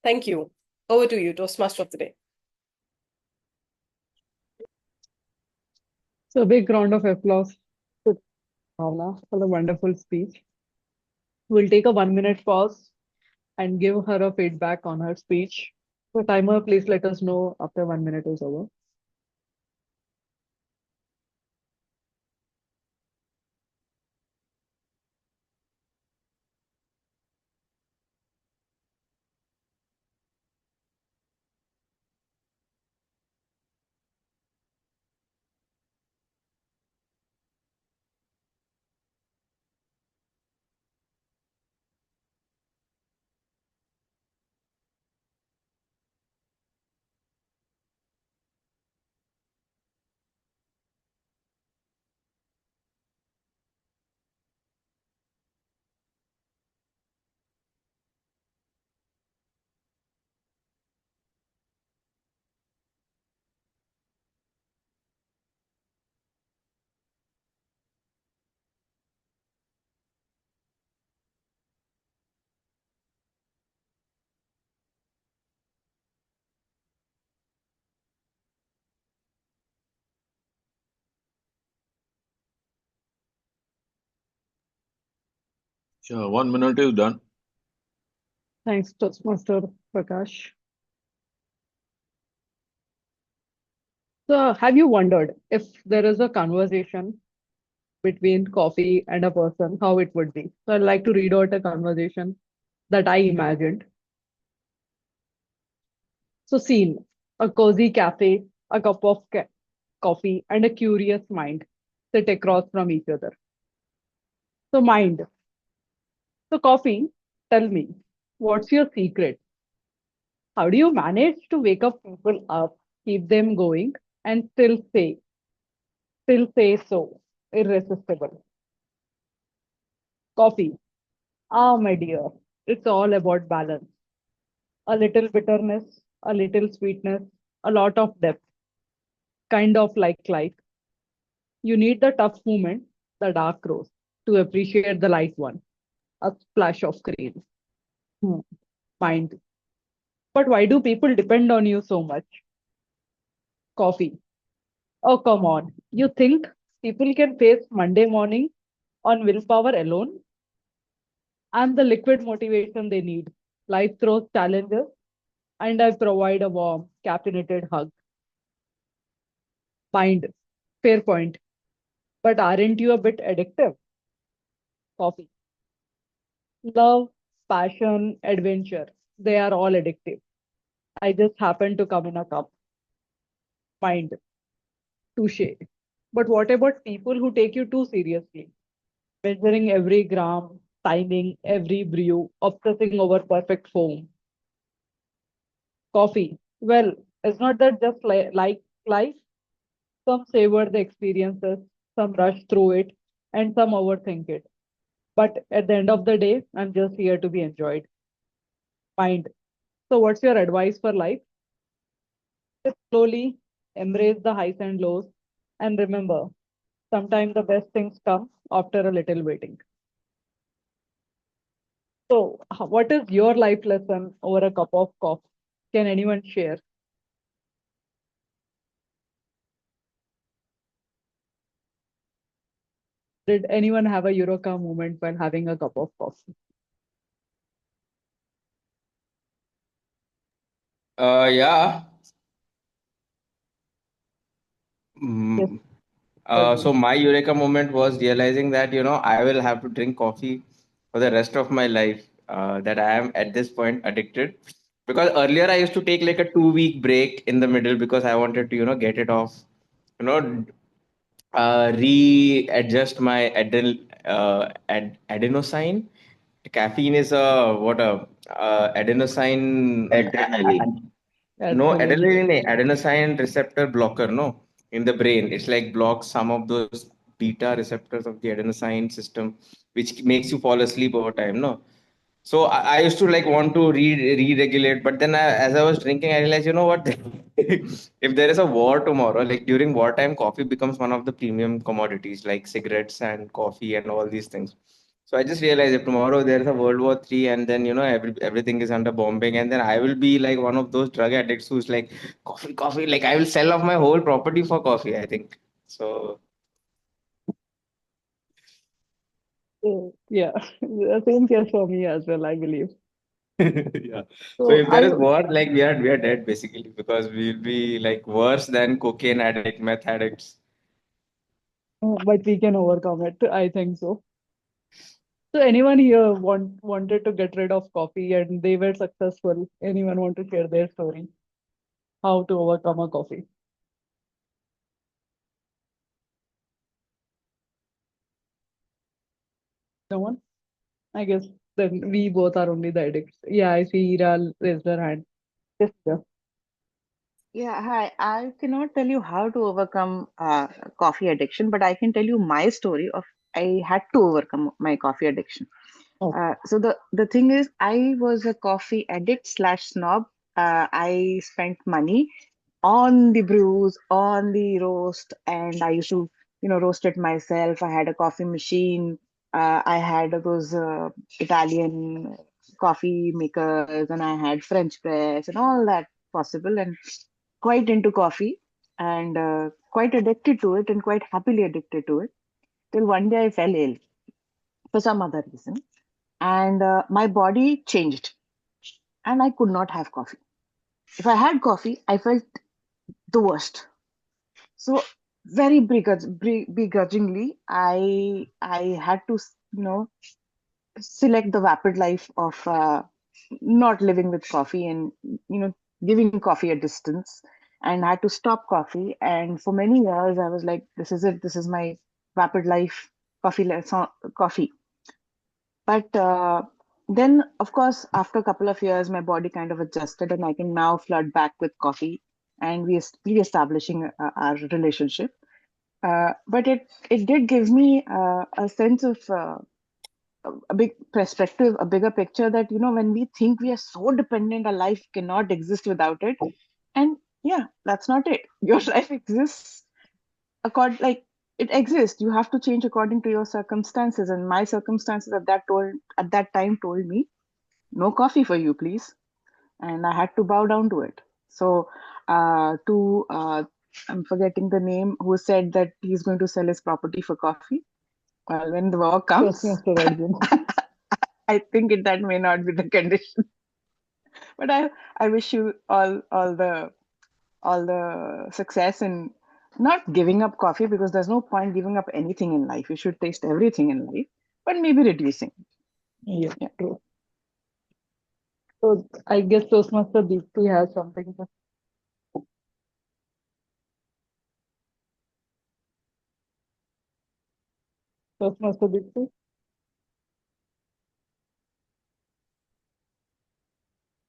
Thank you. Over to you, Toastmaster of the Day. So, a big round of applause to Bhavna for the wonderful speech. We'll take a 1 minute pause and give her a feedback on her speech. So, timer, please let us know after 1 minute is over. Sure, 1 minute is done. Thanks, Toastmaster Prakash. So, have you wondered if there is a conversation between coffee and a person, how it would be? So, I'd like to read out a conversation that I imagined. So, scene a cozy cafe, a cup of coffee, and a curious mind sit across from each other. So, mind. So, coffee, tell me, what's your secret? How do you manage to wake up people up, keep them going, and still say so? Irresistible. Coffee. Ah, my dear, it's all about balance. A little bitterness, a little sweetness, a lot of depth, kind of like life. You need the tough moment, the dark rose, to appreciate the light one, a splash of green. Hmm. Mind. But why do people depend on you so much? Coffee. Oh, come on. You think people can face Monday morning on willpower alone? I'm the liquid motivation they need. Life throws challenges, and I provide a warm, caffeinated hug. Mind. Fair point. But aren't you a bit addictive? Coffee. Love, passion, adventure. They are all addictive. I just happen to come in a cup. Mind. Touche. But what about people who take you too seriously? Measuring every gram, timing every brew, obsessing over perfect foam. Coffee. Well, it's not that just like life. Some savor the experiences, some rush through it, and some overthink it. But at the end of the day, I'm just here to be enjoyed. Mind. So, what's your advice for life? Just slowly embrace the highs and lows. And remember, sometimes the best things come after a little waiting. So, what is your life lesson over a cup of coffee? Can anyone share? Did anyone have a Eureka moment while having a cup of coffee? Yeah. Yes, Mm, Rajni. so my eureka moment was realizing that I will have to drink coffee for the rest of my life. That I am at this point addicted, because earlier I used to take like a 2 week break in the middle because I wanted to get it off, you know, readjust my adenosine. Caffeine is a what a adenosine. Adrenaline. No, Adrenaline. adenosine receptor blocker, no, in the brain. It's like blocks some of those beta receptors of the adenosine system, which makes you fall asleep over time, no. So I used to like want to re-regulate, but then as I was drinking, I realized, you know what? If there is a war tomorrow, like during wartime, coffee becomes one of the premium commodities, like cigarettes and coffee and all these things. So I just realized if tomorrow there is a World War III, and then everything is under bombing, and then I will be like one of those drug addicts who's like coffee, coffee. Like I will sell off my whole property for coffee, I think. So Yeah, the same case for me as well, I believe. yeah. So So if there is war, like we are dead basically, because we'll be like worse than cocaine addict, meth addicts. but we can overcome it. I think so. So anyone here wanted to get rid of coffee and they were successful? Anyone want to share their story? How to overcome a coffee? No one? I guess then we both are only the addicts. Yeah, I see Ira raised her hand. Yes, sir. Yeah, hi. I cannot tell you how to overcome coffee addiction, but I can tell you my story of I had to overcome my coffee addiction. Oh, So the thing is, I was a coffee addict slash snob. I spent money on the brews, on the roast, and I used to, roast it myself. I had a coffee machine. I had those Italian coffee makers, and I had French press and all that possible, and quite into coffee, and quite addicted to it, and quite happily addicted to it. Till one day I fell ill for some other reason, and my body changed, and I could not have coffee. If I had coffee, I felt the worst. So very begrudgingly, I had to select the vapid life of not living with coffee, and giving coffee a distance, and I had to stop coffee. And for many years, I was like, this is it. This is my vapid life. Coffee. But then, of course, after a couple of years, my body kind of adjusted, and I can now flood back with coffee, and we are reestablishing our relationship. But it did give me a sense of a big perspective, a bigger picture, that when we think we are so dependent, our life cannot exist without it. And yeah, that's not it. Your life exists like it exists. You have to change according to your circumstances. And my circumstances at that time told me, no coffee for you, please. And I had to bow down to it. So to I'm forgetting the name, who said that he's going to sell his property for coffee. Well, when the war comes, Toastmaster Arjun. I think that may not be the condition. But I wish you all the success in not giving up coffee, because there's no point giving up anything in life. You should taste everything in life, but maybe reducing. Yeah, Yeah. true. So I guess Toastmaster Deepti has something to. Toastmaster Dipti?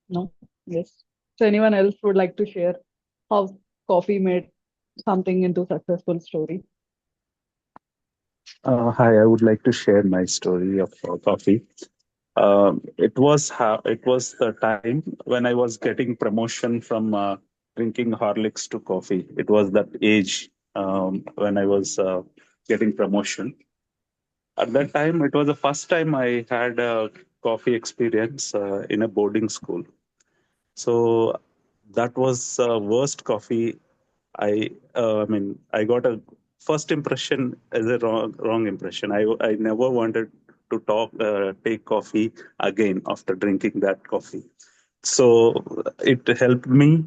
No? Yes. So anyone else would like to share how coffee made something into successful story? Hi, I would like to share my story of coffee. It was the time when I was getting promotion from drinking Horlicks to coffee. It was that age when I was getting promotion. At that time, it was the first time I had a coffee experience in a boarding school. So that was worst coffee. I mean, I got a first impression as a wrong impression. I never wanted to take coffee again after drinking that coffee. So it helped me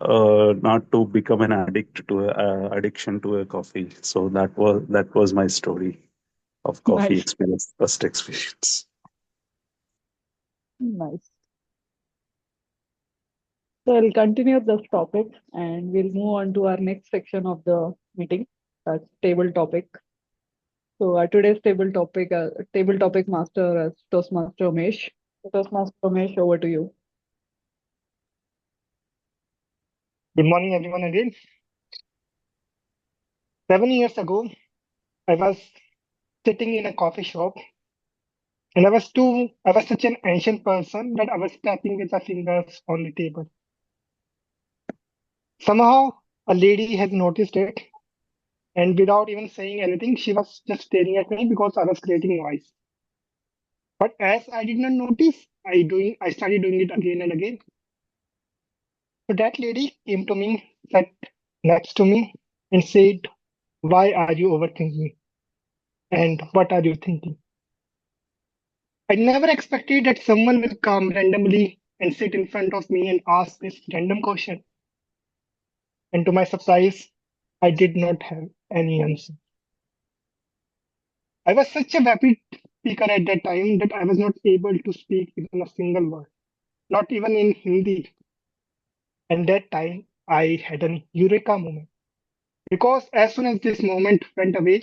not to become an addiction to a coffee. So that was my story of coffee Nice. experience, first experience. Nice. So I'll continue this topic and we'll move on to our next section of the meeting. That's table topic. So our today's table topic master is Toastmaster Umesh. So Toastmaster Umesh, over to you. Good morning, everyone, again. 7 years ago, I was sitting in a coffee shop and I was such an ancient person that I was tapping with my fingers on the table. Somehow, a lady had noticed it, and without even saying anything, she was just staring at me because I was creating noise. But as I did not notice, I started doing it again and again. So that lady came to me, sat next to me, and said, "Why are you overthinking? And what are you thinking?" I never expected that someone will come randomly and sit in front of me and ask this random question. And to my surprise, I did not have any answer. I was such a rapid speaker at that time that I was not able to speak even a single word, not even in Hindi. And that time, I had an eureka moment. Because as soon as this moment went away,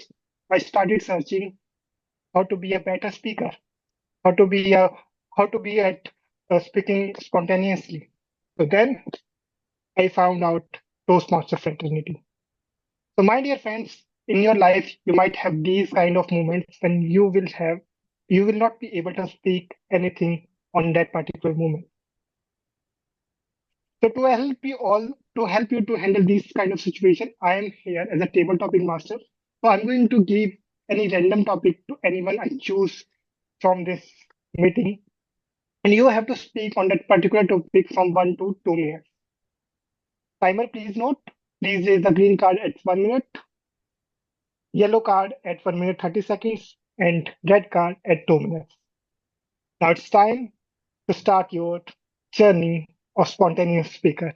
I started searching how to be a better speaker, how to be a, how to be at speaking spontaneously. So then I found out Toastmaster fraternity. So my dear friends, in your life, you might have these kind of moments when you will not be able to speak anything on that particular moment. So to help you to handle this kind of situation, I am here as a table topic master. So I'm going to give any random topic to anyone I choose from this meeting, and you have to speak on that particular topic from 1 to 2 minutes. Timer, please note, please raise the green card at 1 minute, yellow card at 1 minute 30 seconds, and red card at 2 minutes. Now it's time to start your journey of spontaneous speaker.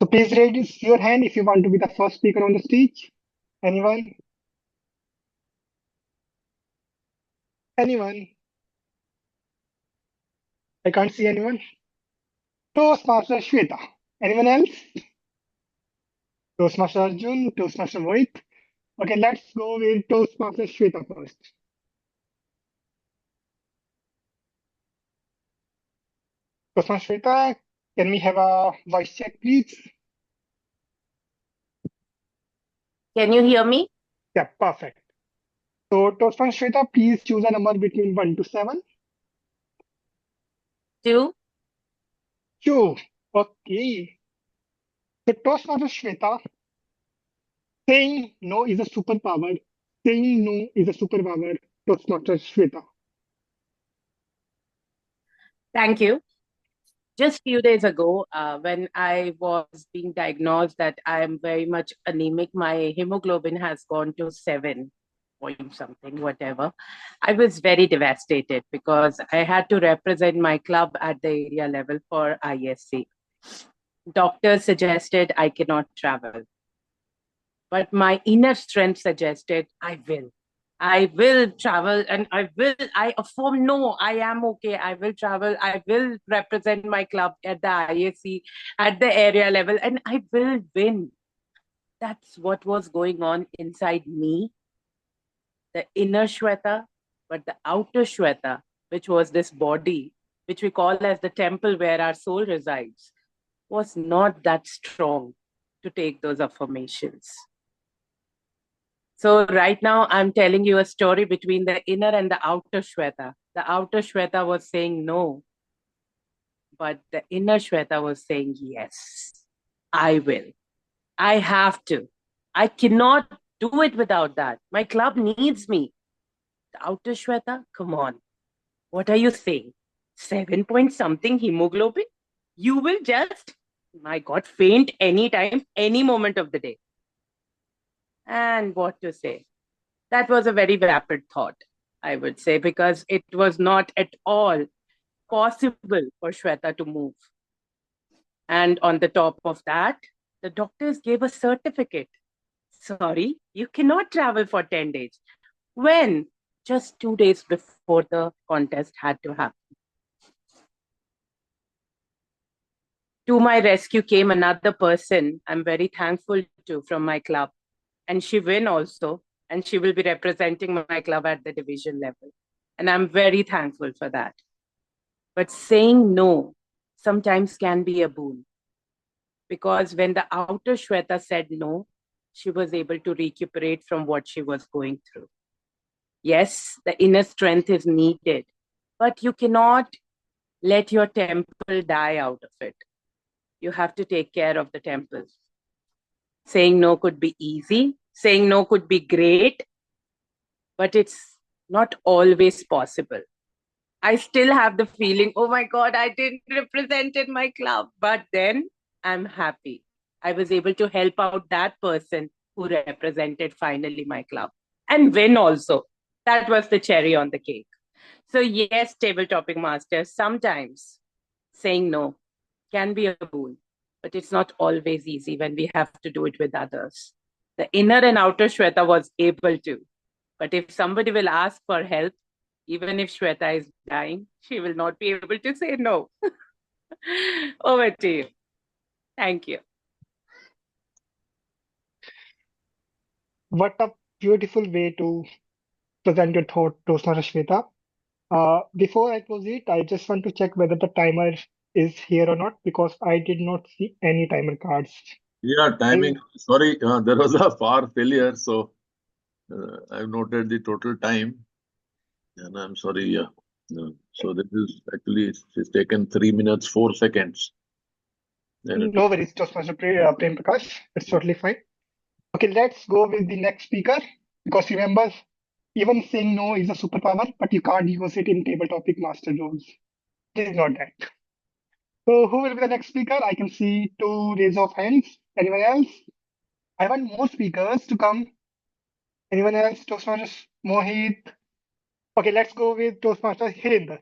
So please raise your hand if you want to be the first speaker on the stage. Anyone? Anyone? I can't see anyone. Toastmaster Shweta. Anyone else? Toastmaster Arjun, Toastmaster Mohit. Okay, let's go with Toastmaster Shweta first. Toastmaster Shweta, can we have a voice check, please? Can you hear me? Yeah, perfect. So Toastmaster Shweta, please choose a number between 1 to 7. 2. 2. Okay. So Toastmaster Shweta, saying no is a superpower. Saying no is a superpower. Toastmaster Shweta. Thank you. Just few days ago, when I was being diagnosed that I am very much anemic, my hemoglobin has gone to 7 point something, whatever. I was very devastated because I had to represent my club at the area level for ISC. Doctors suggested I cannot travel, but my inner strength suggested I will. I will travel and I affirm, no, I am okay. I will travel. I will represent my club at the ISC, at the area level, and I will win. That's what was going on inside me. the inner Shweta, but the outer Shweta, which was this body, which we call as the temple where our soul resides, was not that strong to take those affirmations. So right now I'm telling you a story between the inner and the outer Shweta. The outer Shweta was saying no, but the inner Shweta was saying yes, I will. I have to. I cannot do it without that. My club needs me. The outer Shweta, come on. What are you saying? 7 point something hemoglobin? You will just, my God, faint anytime, any moment of the day. And what to say? That was a very vapid thought, I would say, because it was not at all possible for Shweta to move. And on the top of that, the doctors gave a certificate. Sorry, you cannot travel for 10 days. When? Just 2 days before the contest had to happen. To my rescue came another person I'm very thankful to from my club. And she win also. And she will be representing my club at the division level. And I'm very thankful for that. But saying no sometimes can be a boon. Because when the outer Shweta said no, she was able to recuperate from what she was going through. Yes, the inner strength is needed, but you cannot let your temple die out of it. You have to take care of the temple. Saying no could be easy, saying no could be great, but it's not always possible. I still have the feeling, oh my God, I didn't represent in my club. But then I'm happy. I was able to help out that person who represented finally my club and win also. That was the cherry on the cake. So yes, table topping masters, sometimes saying no can be a boon, but it's not always easy when we have to do it with others. The inner and outer Shweta was able to, but if somebody will ask for help, even if Shweta is dying, she will not be able to say no. Over to you. Thank you. What a beautiful way to present your thought, Toastmaster Shweta. Before I proceed, I just want to check whether the timer is here or not because I did not see any timer cards. Yeah, timing. And Sorry, there was a power failure, so I've noted the total time, and I'm sorry. Yeah, so this is actually it's taken 3 minutes 4 seconds. no worries, Toastmaster Prem Prakash. It's totally fine. Okay, let's go with the next speaker because remember, even saying no is a superpower, but you can't use it in table topic master rules. This is not that. So, who will be the next speaker? I can see two raise of hands. Anyone else? I want more speakers to come. Anyone else? Toastmasters Mohit. Okay, let's go with Toastmaster Hirinder.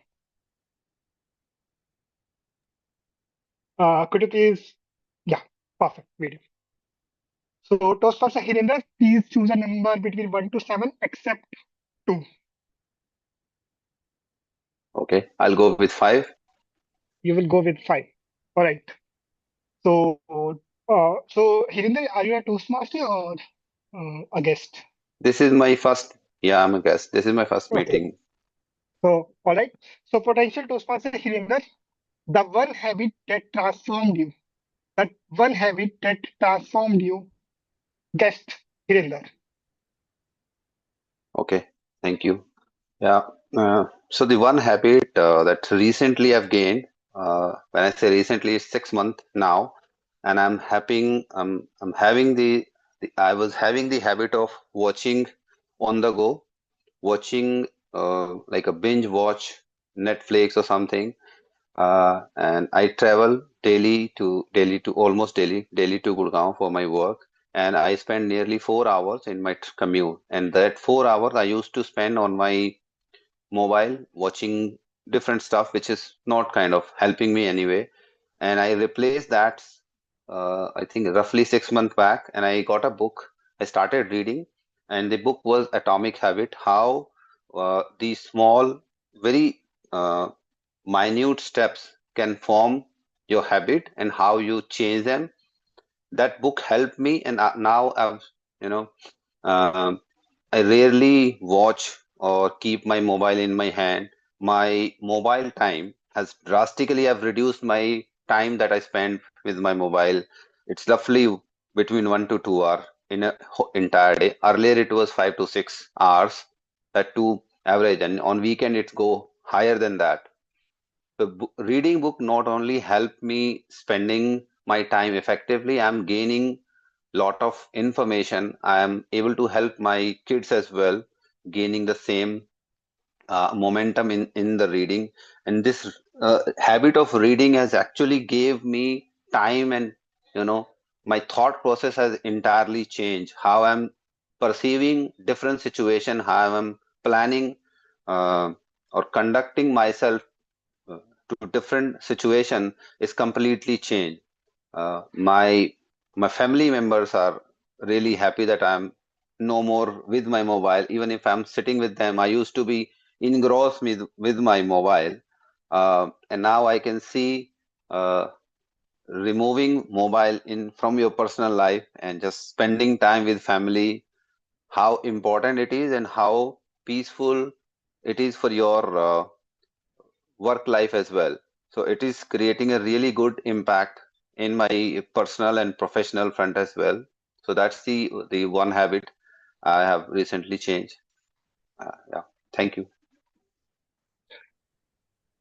Could you please? Yeah, perfect. Video. So, Toastmaster Hirinder, please choose a number between 1 to 7, except 2. Okay, I'll go with 5. You will go with 5. All right. So, Hirinder, are you a Toastmaster or a guest? This is my first, yeah, I'm a guest. This is my first Okay. meeting. So, all right. So, potential Toastmaster Hirinder, the one habit that transformed you, that one habit that transformed you, guest Hirinder. Okay, thank you. Yeah. So the one habit that recently I've gained, when I say recently, it's 6 months now, and I'm having I was having the habit of watching on the go, watching like a binge watch Netflix or something. And I travel daily to almost daily to Gurgaon for my work, and I spend nearly 4 hours in my commute. And that 4 hours I used to spend on my mobile watching different stuff, which is not kind of helping me anyway. And I replaced that, I think roughly 6 months back, and I got a book. I started reading, and the book was Atomic Habit: How these small, very minute steps can form your habit and how you change them. That book helped me, and now I've, you know, um I rarely watch or keep my mobile in my hand. My mobile time has drastically have reduced my time that I spend with my mobile. It's roughly between 1 to 2 hours in a entire day. Earlier it was 5 to 6 hours, that two average, and on weekend it's go higher than that. The reading book not only help me spending my time effectively, I'm gaining lot of information. I am able to help my kids as well, gaining the same momentum in the reading. And this habit of reading has actually gave me time, and you know my thought process has entirely changed. How I'm perceiving different situation, how I'm planning uh, or conducting myself to different situation is completely changed. My family members are really happy that I'm no more with my mobile. Even if I'm sitting with them, I used to be engrossed with my mobile, and now I can see removing mobile in from your personal life and just spending time with family, how important it is and how peaceful it is for your work life as well. So it is creating a really good impact in my personal and professional front as well. So that's the one habit I have recently changed. Yeah, thank you.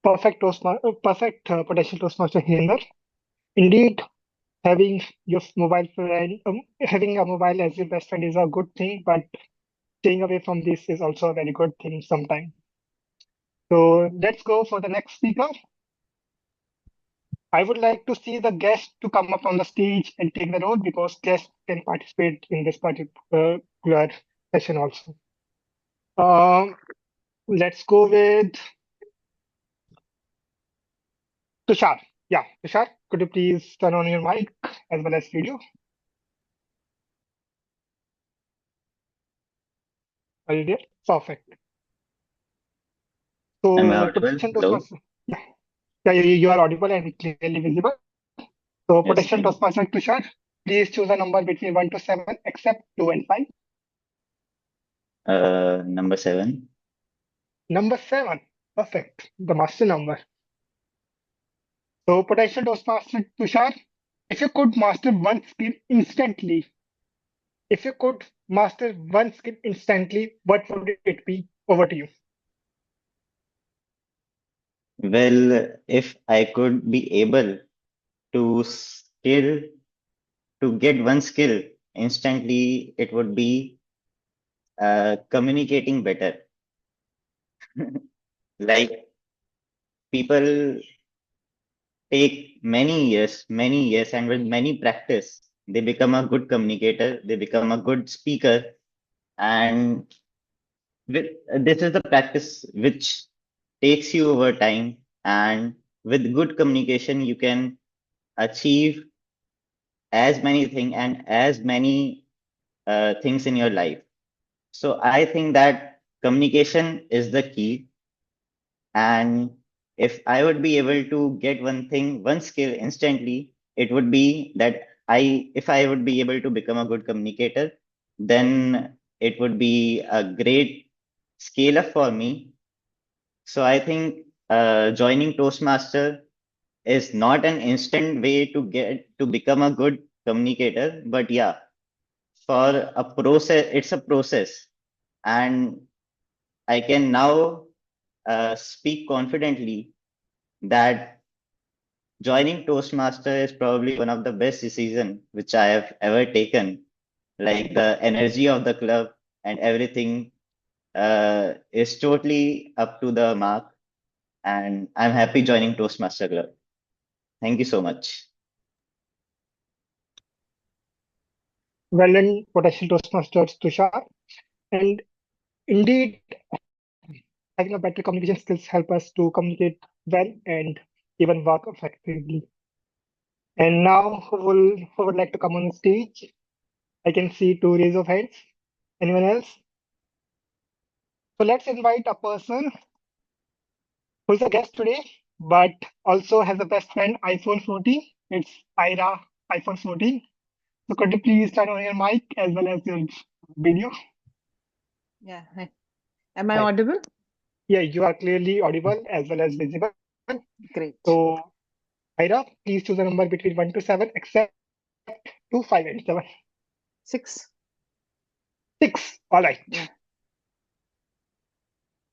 Perfect potential Toastmaster here. Indeed, having your mobile friend, having a mobile as your best friend is a good thing, but staying away from this is also a very good thing sometimes. So let's go for the next speaker. I would like to see the guest to come up on the stage and take the role because guests can participate in this particular session also. Um, let's go with Tushar. Yeah, Tushar, could you please turn on your mic as well as video? Are you there? Perfect. Am I So audible? potential Hello? Toastmaster. Yeah, you are audible and clearly visible. So Yes, potential thank you. Toastmaster Tushar, please choose a number between 1 to 7, except 2 and 5. Number 7. Number 7. Perfect. The master number. So potential Toastmaster Tushar, if you could master one skill instantly, if you could master one skill instantly, what would it be? Over to you. Well, if I could be able to skill to get one skill instantly, it would be communicating better. Like people take many years, and with many practice, they become a good communicator, they become a good speaker, and with, this is the practice which takes you over time. And with good communication, you can achieve as many things and as many things in your life. So I think that communication is the key. And if I would be able to get one thing, one skill instantly, it would be that if I would be able to become a good communicator, then it would be a great scale up for me. So I think joining Toastmaster is not an instant way to get to become a good communicator, but yeah, for a process, it's a process. And I can now speak confidently that joining Toastmaster is probably one of the best decisions which I have ever taken. Like the energy of the club and everything is totally up to the mark. And I'm happy joining Toastmaster Club. Thank you so much. Well done, potential Toastmasters Tushar. And indeed, having a better communication skills help us to communicate well and even work effectively. And now, who would like to come on the stage? I can see two raise of hands. Anyone else? So let's invite a person who's a guest today, but also has a best friend, iPhone 14. It's Ira, iPhone 14. So could you please turn on your mic as well as your video? Yeah. Hi. Am I Hi. audible? Yeah, you are clearly audible as well as visible. Great. So, Ira, please choose a number between 1 to 7, except 2, 5, and 7. 6. 6. All right. Yeah.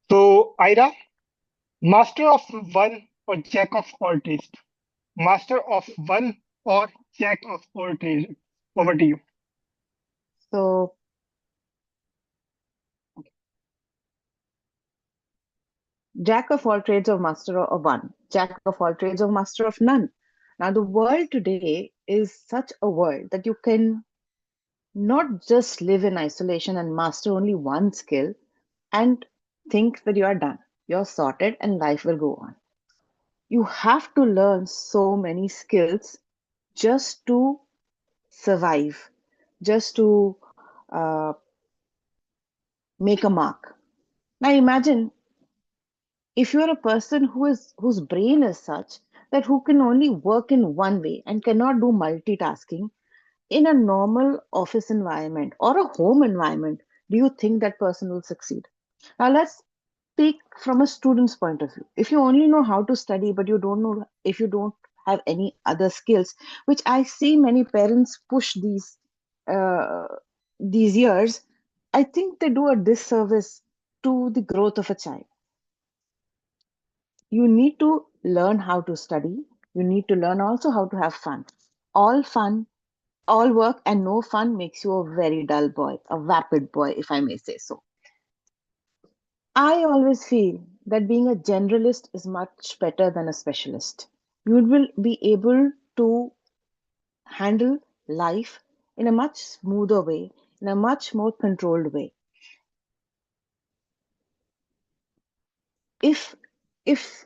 So, Ira, master of one or jack of all trades? Master of one or jack of all trades? Over to you. So, jack of all trades or master of one, jack of all trades or master of none. Now, the world today is such a world that you can not just live in isolation and master only one skill and think that you are done. You're sorted and life will go on. You have to learn so many skills just to survive, just to uh, make a mark. Now imagine if you're a person whose brain is such that who can only work in one way and cannot do multitasking in a normal office environment or a home environment, do you think that person will succeed? Now let's speak from a student's point of view. If you only know how to study, but you don't know, if you don't have any other skills, which I see many parents push uh, these years, I think they do a disservice to the growth of a child. You need to learn how to study. You need to learn also how to have fun. All work and no fun makes you a very dull boy, a vapid boy, if I may say so. I always feel that being a generalist is much better than a specialist. You will be able to handle life in a much smoother way, in a much more controlled way. If if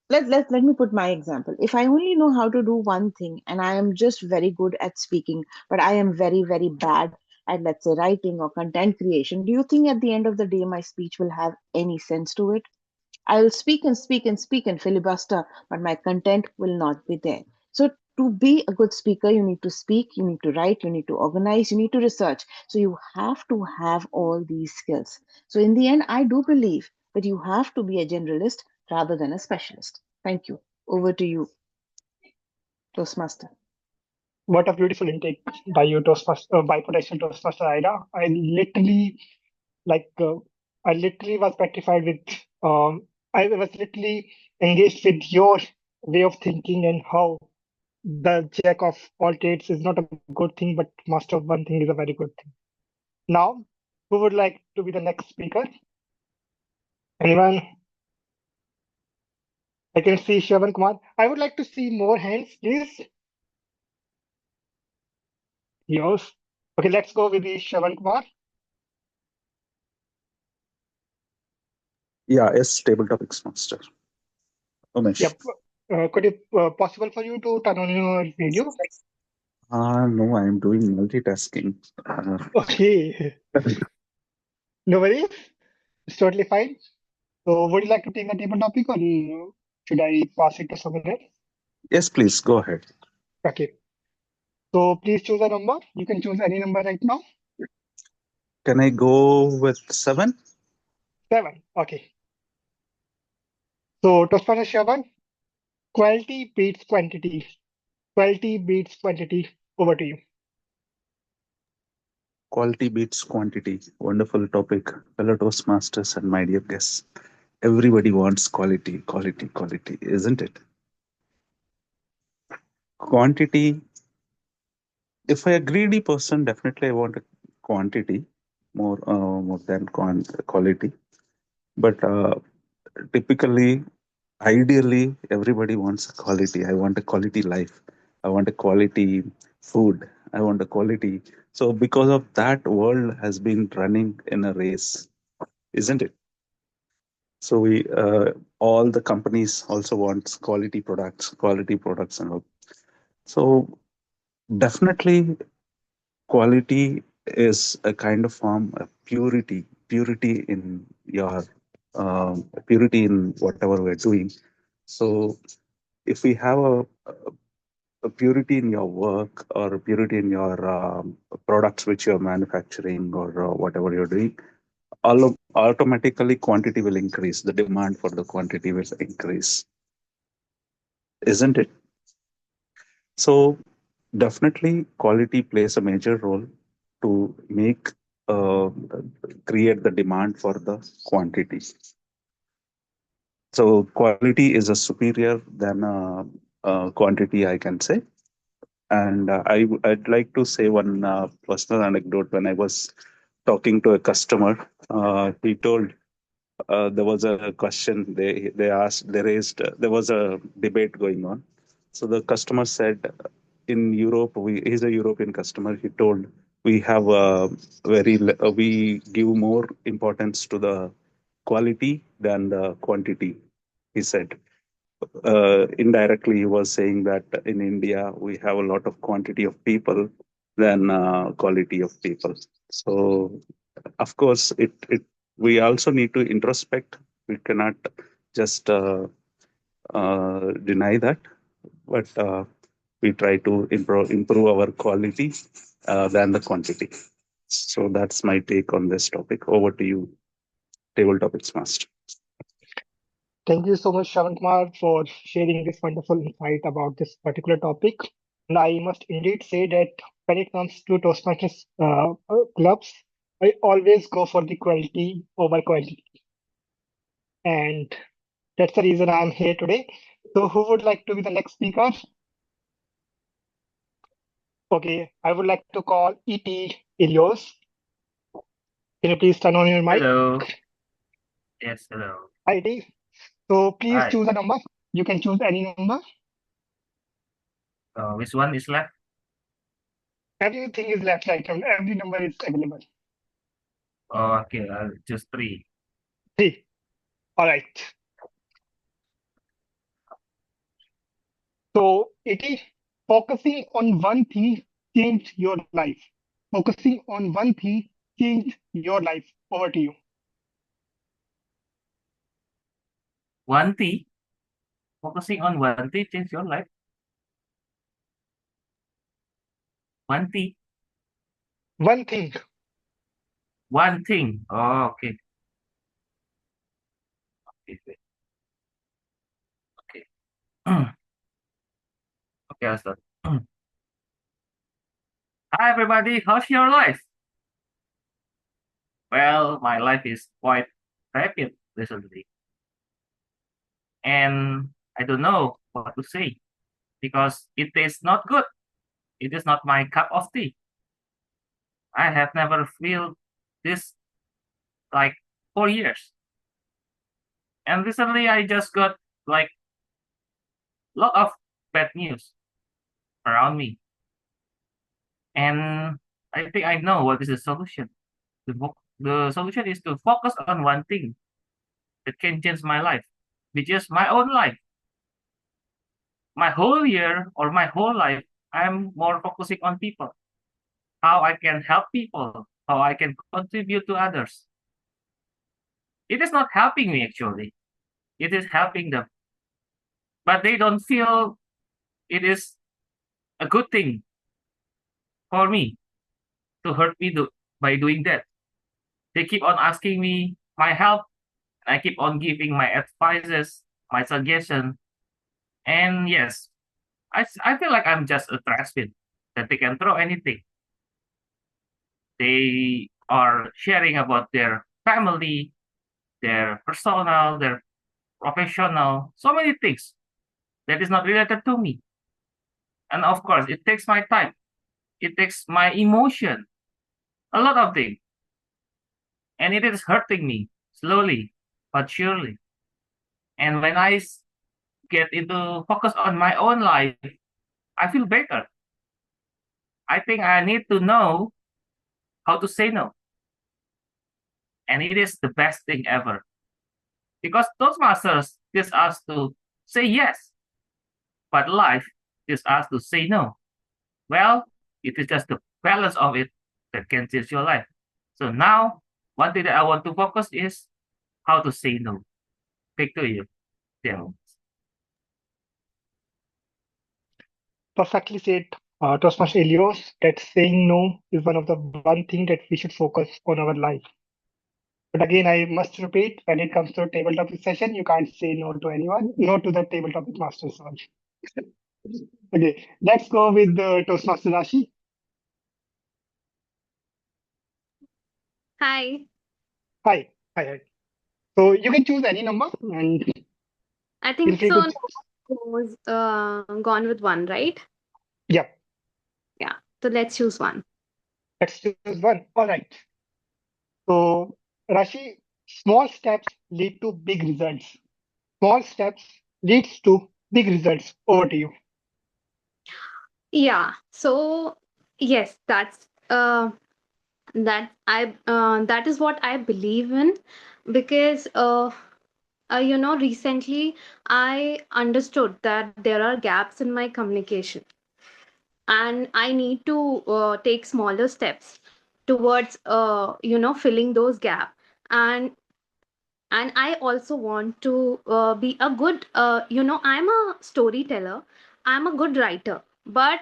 let me put my example. If I only know how to do one thing and I am just very good at speaking, but I am very bad at, let's say, writing or content creation, do you think at the end of the day my speech will have any sense to it? I'll speak and speak and speak and filibuster, but my content will not be there. So, to be a good speaker, you need to speak, you need to write, you need to organize, you need to research. So, you have to have all these skills. So, in the end, I do believe that you have to be a generalist rather than a specialist. Thank you. Over to you, Toastmaster. What a beautiful intake by you, Toastmaster, by potential Toastmaster Ida. Like, uh, I literally was petrified with, I was literally engaged with your way of thinking and how the jack of all trades is not a good thing, but master of one thing is a very good thing. Now, who would like to be the next speaker? Anyone? I can see Shravan Kumar. I would like to see more hands, please. Yours. Okay, let's go with the Shravan Kumar. Yeah, yes, table topics master. Umesh. Yep. Could it possible for you to turn on your video? No, I'm doing multitasking. Okay. No worries. It's totally fine. So, would you like to take the table topic or should I pass it to someone else? Yes, please go ahead. Okay. So, please choose a number. You can choose any number right now. Can I go with 7? 7. Okay. So, Toastmaster Shravan, quality beats quantity. Quality beats quantity. Over to you. Quality beats quantity. Wonderful topic, fellow Toastmasters and my dear guests. Everybody wants quality, quality, quality, isn't it? Quantity, if I a greedy person, definitely I want a quantity more than quality. But typically, ideally, everybody wants a quality. I want a quality life. I want a quality food. I want a quality. So because of that, world has been running in a race, isn't it? So we all the companies also want quality products and all. So definitely quality is a kind of form of purity in your purity in whatever we're doing. So if we have a purity in your work or a purity in your products which you're manufacturing or whatever you're doing, automatically quantity will increase. The demand for the quantity will increase, isn't it? So definitely quality plays a major role to make uh, create the demand for the quantity. So quality is a superior than quantity, I can say. And I'd like to say one personal anecdote. When I was talking to a customer, he told there was a question they asked, they raised, there was a debate going on. So the customer said, in Europe, he's a European customer. He told we have we give more importance to the quality than the quantity. He said indirectly he was saying that in India we have a lot of quantity of people than quality of people. So of course it we also need to introspect. We cannot just deny that, but we try to improve our quality than the quantity. So that's my take on this topic. Over to you, table topics master. Thank you so much, Shavan Kumar, for sharing this wonderful insight about this particular topic. And I must indeed say that when it comes to Toastmasters clubs, I always go for the quality over quantity. And that's the reason I'm here today. So, who would like to be the next speaker? Okay, I would like to call E.T. Ilios. Can you please turn on your mic? Hello. Yes, hello. Hi, E.T. So, please Hi. choose a number. You can choose any number. Which one is left? Everything is left right now. Every number is available. Oh, okay, I'll choose 3. 3. All right. So, it is focusing on one thing changed your life. Focusing on one thing changed your life. Over to you. 1 T. Focusing on 1 T change your life. 1 T. One thing. One thing. Oh, okay. Okay, wait. Okay. Okay, I'll start. Hi, everybody. How's your life? Well, my life is quite rapid recently. And I don't know what to say because it is not good. It is not my cup of tea. I have never felt this like 4 years. And recently I just got like lot of bad news around me. And I think I know what is the solution. The solution is to focus on one thing that can change my life, which is my own life. My whole year or my whole life, I'm more focusing on people, how I can help people, how I can contribute to others. It is not helping me actually. It is helping them. But they don't feel it is a good thing for me to hurt me by doing that. They keep on asking me my help. I keep on giving my advices, my suggestion. And yes, I feel like I'm just a trash bin that they can throw anything. They are sharing about their family, their personal, their professional, so many things that is not related to me. And of course, it takes my time. It takes my emotion, a lot of things. And it is hurting me slowly but surely. And when I get into focus on my own life, I feel better. I think I need to know how to say no. And it is the best thing ever. Because those masters teach us to say yes, but life teaches us to say no. Well, it is just the balance of it that can change your life. So now, one thing that I want to focus is how to say no. Back to you, Demo. Perfectly said, Toastmaster Elios, that saying no is one of the one thing that we should focus on our life. But again, I must repeat, when it comes to table topic session, you can't say no to anyone, no to the table topic master. Sorry. Okay, let's go with the Toastmaster Rashi. Hi. Hi, hi. So you can choose any number and I feel think free so. to. No was gone with one, right? Yeah, Yeah. So let's choose one. let's choose one. All right. So, Rashi, small steps lead to big results. Small steps leads to big results. Over to you. Yeah. So yes, that is what I believe in because recently I understood that there are gaps in my communication and I need to take smaller steps towards filling those gaps. And I also want to be a good I'm a storyteller, I'm a good writer, but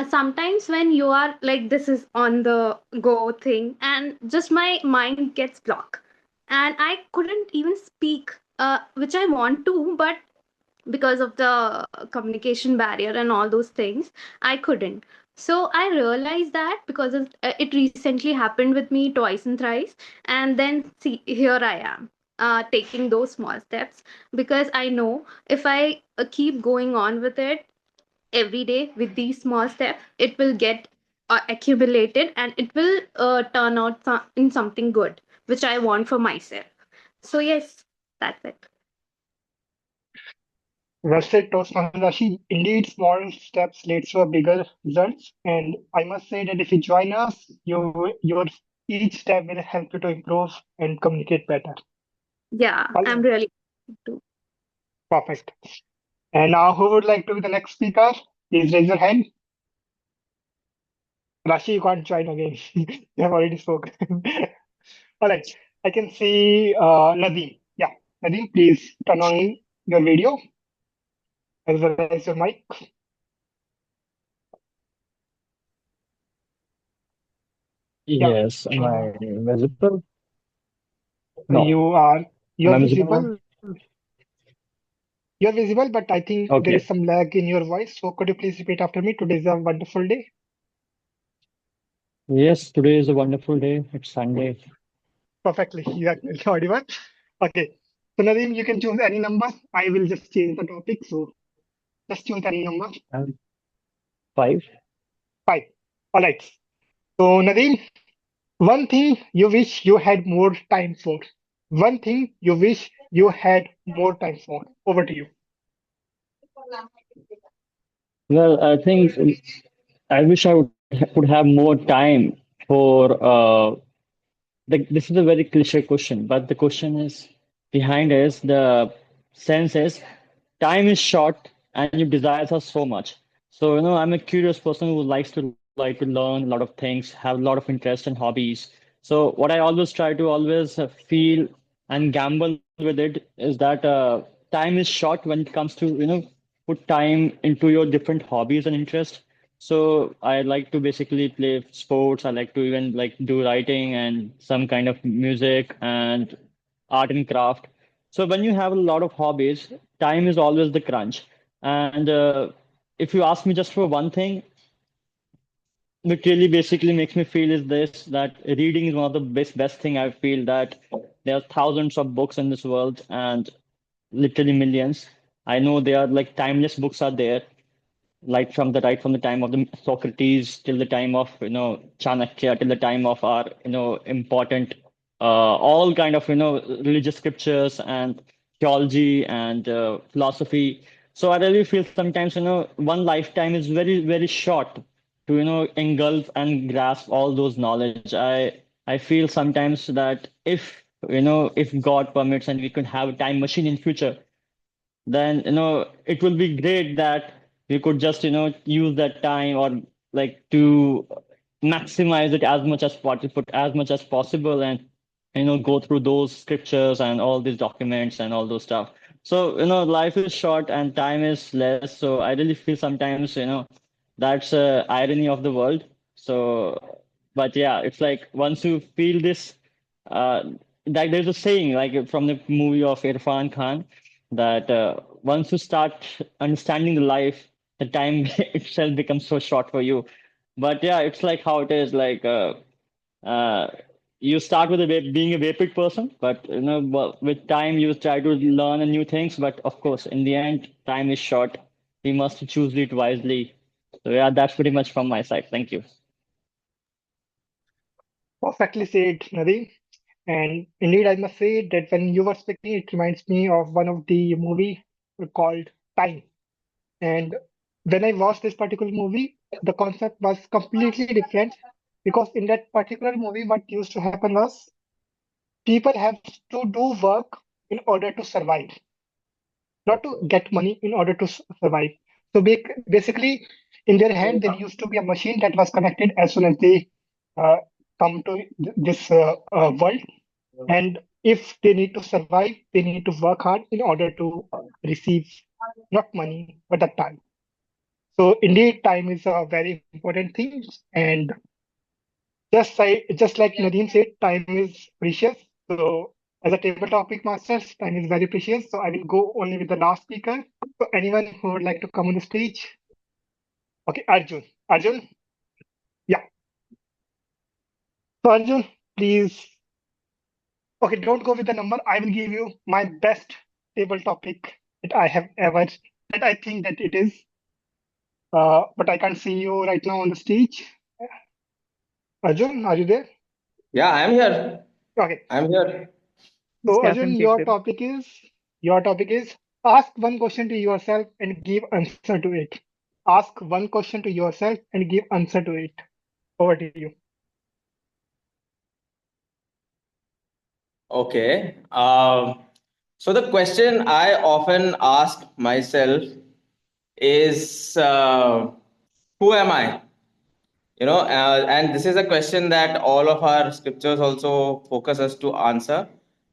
sometimes when you are like this is on the go thing and just my mind gets blocked and I couldn't even speak which I want to, but because of the communication barrier and all those things I couldn't. So I realized that because it recently happened with me twice and thrice, and then see here I am taking those small steps because I know if I keep going on with it every day with these small steps it will get accumulated and it will turn out in something good which I want for myself. So yes, that's it. Well said, Toastmaster Rashi. Indeed, small steps leads to a bigger results. And I must say that if you join us, your each step will help you to improve and communicate better. Yeah, All I'm right, really perfect. And now, who would like to be the next speaker? Please raise your hand. Rashi, you can't join again. You have already spoken. All right, I can see Nadeem. Yeah, Nadeem, please turn on your video as well as your mic. Yeah, Yes, am uh, I visible? No. you are Am you're I visible now? visible. You're visible, but I think there is Okay. some lag in your voice. So could you please repeat after me? Today is a wonderful day. Yes, today is a wonderful day. It's Sunday. Perfectly, you are clearly audible. Okay, so Nadeem, you can choose any number. I will just change the topic. So just choose any number. Um, 5. Five. All right. So Nadeem, one thing you wish you had more time for. One thing you wish you had more time for. Over to you. Well, I think I wish I would have more time for this is a very cliche question, but the question is behind is the sense is time is short and your desires are so much. So, I'm a curious person who likes to learn a lot of things, have a lot of interest and hobbies. So what I always try to always feel and gamble with it is that time is short when it comes to, put time into your different hobbies and interests. So I like to basically play sports. I like to even like do writing and some kind of music and art and craft. So when you have a lot of hobbies, time is always the crunch. And if you ask me just for one thing, what really basically makes me feel is this, that reading is one of the best thing. I feel that there are thousands of books in this world and literally millions. I know there are like timeless books are there, right from the time of the Socrates till the time of Chanakya till the time of our important all kind of religious scriptures and theology and philosophy. So I really feel sometimes one lifetime is very short to engulf and grasp all those knowledge. I feel sometimes that if God permits and we could have a time machine in future, then it will be great that we could just use that time or like to maximize it as much as possible and go through those scriptures and all these documents and all those stuff. So life is short and time is less, so I really feel sometimes that's irony of the world. So but yeah, it's like once you feel this, uh, like there's a saying like from the movie of Irfan Khan that once you start understanding the life, the time itself becomes so short for you. But yeah, it's like how it is. Like uh, you start with being a vapid person, but with time you try to learn new things. But of course, in the end, time is short. We must choose it wisely. So yeah, that's pretty much from my side. Thank you. Perfectly said, Nadeem. And indeed, I must say that when you were speaking, it reminds me of one of the movie called Time. And when I watched this particular movie, the concept was completely different because in that particular movie, what used to happen was people have to do work in order to survive, not to get money in order to survive. So basically, in their hand, there used to be a machine that was connected as soon as they uh, come to this world. And if they need to survive, they need to work hard in order to receive not money, but the time. So indeed, time is a very important thing. And just like Nadeem said, time is precious. So as a table topic masters, time is very precious. So I will go only with the last speaker. So anyone who would like to come on the stage? Okay, Arjun. Arjun, yeah. So Arjun, please. Okay, don't go with the number. I will give you my best table topic that I have ever. That I think that it is. But I can't see you right now on the stage. Arjun, are you there? Yeah, I'm here. Okay. I'm here. So Discuss Arjun, and take them. your topic is ask one question to yourself and give answer to it. Ask one question to yourself and give answer to it. Over to you. Okay. So the question I often ask myself is, who am I? And this is a question that all of our scriptures also focus us to answer.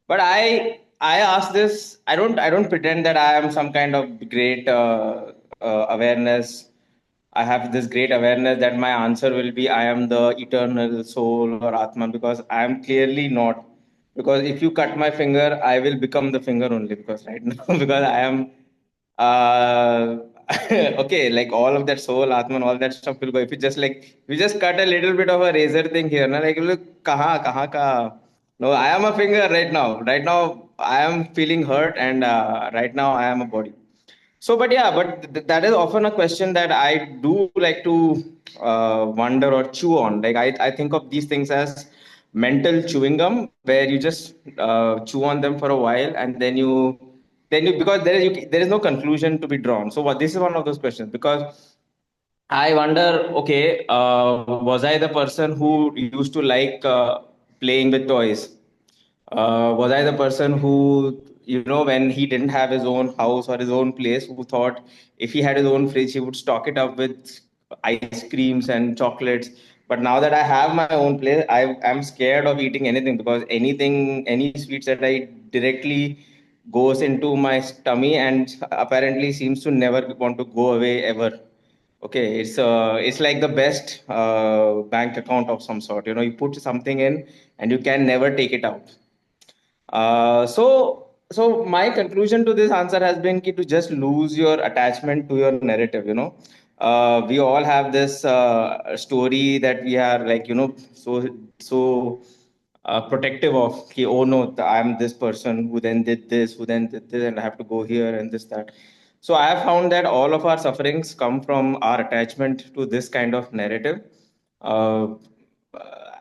But I ask this. I don't pretend that I am some kind of great awareness. I have this great awareness that my answer will be I am the eternal soul or Atma, because I am clearly not. Because if you cut my finger, I will become the finger only, because right now, because I am uh okay, like all of that soul, Atma, and all that stuff will go. If you just cut a little bit of a razor thing here, na, like look, kaha ka. No, I am a finger right now. Right now, I am feeling hurt, and right now I am a body. So, but yeah, but that is often a question that I do like to wonder or chew on. Like I think of these things as mental chewing gum, where you just chew on them for a while, and then you because there is no conclusion to be drawn. So, what this is one of those questions, because I wonder, okay, was I the person who used to like playing with toys? Was I the person who, when he didn't have his own house or his own place, who thought if he had his own fridge, he would stock it up with ice creams and chocolates? But now that I have my own place, I'm scared of eating anything, because any sweets that I directly goes into my tummy and apparently seems to never want to go away ever. Okay, it's like the best bank account of some sort. You put something in and you can never take it out. So my conclusion to this answer has been to just lose your attachment to your narrative. We all have this story that we are like, so protective of. Oh no, I'm this person who then did this, who then did this, and I have to go here and this that. So I have found that all of our sufferings come from our attachment to this kind of narrative. Uh,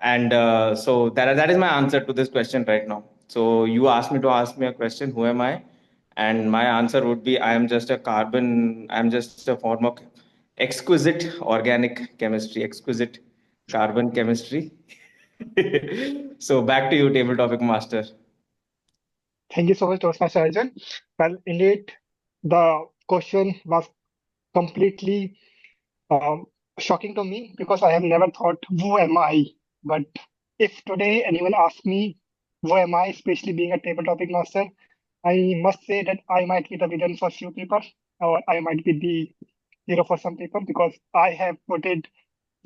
and so that is my answer to this question right now. So you asked me to ask me a question, who am I? And my answer would be I am just a form of exquisite organic chemistry, exquisite carbon chemistry. So back to you, table topic master. Thank you so much, Toastmaster Arjun. Well, indeed, the question was completely um, shocking to me because I have never thought, who am I? But if today anyone asks me, who am I, especially being a table topic master, I must say that I might be the villain for few people, or I might be the hero for some people because I have put it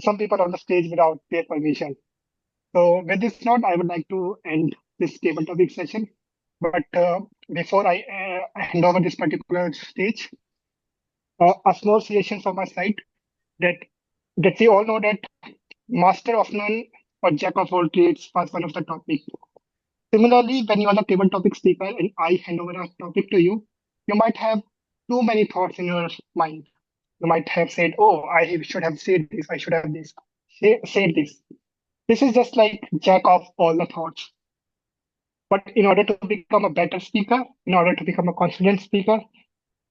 some people on the stage without their permission. So with this note, I would like to end this table topic session. But before I hand over this particular stage, a small suggestion from my side that we all know that master of none or jack of all trades was one of the topic. Similarly, when you are the table topic speaker and I hand over a topic to you, you might have too many thoughts in your mind. You might have said, "Oh, I should have said this. I should have said this." This is just like jack of all the thoughts. But in order to become a better speaker, in order to become a confident speaker,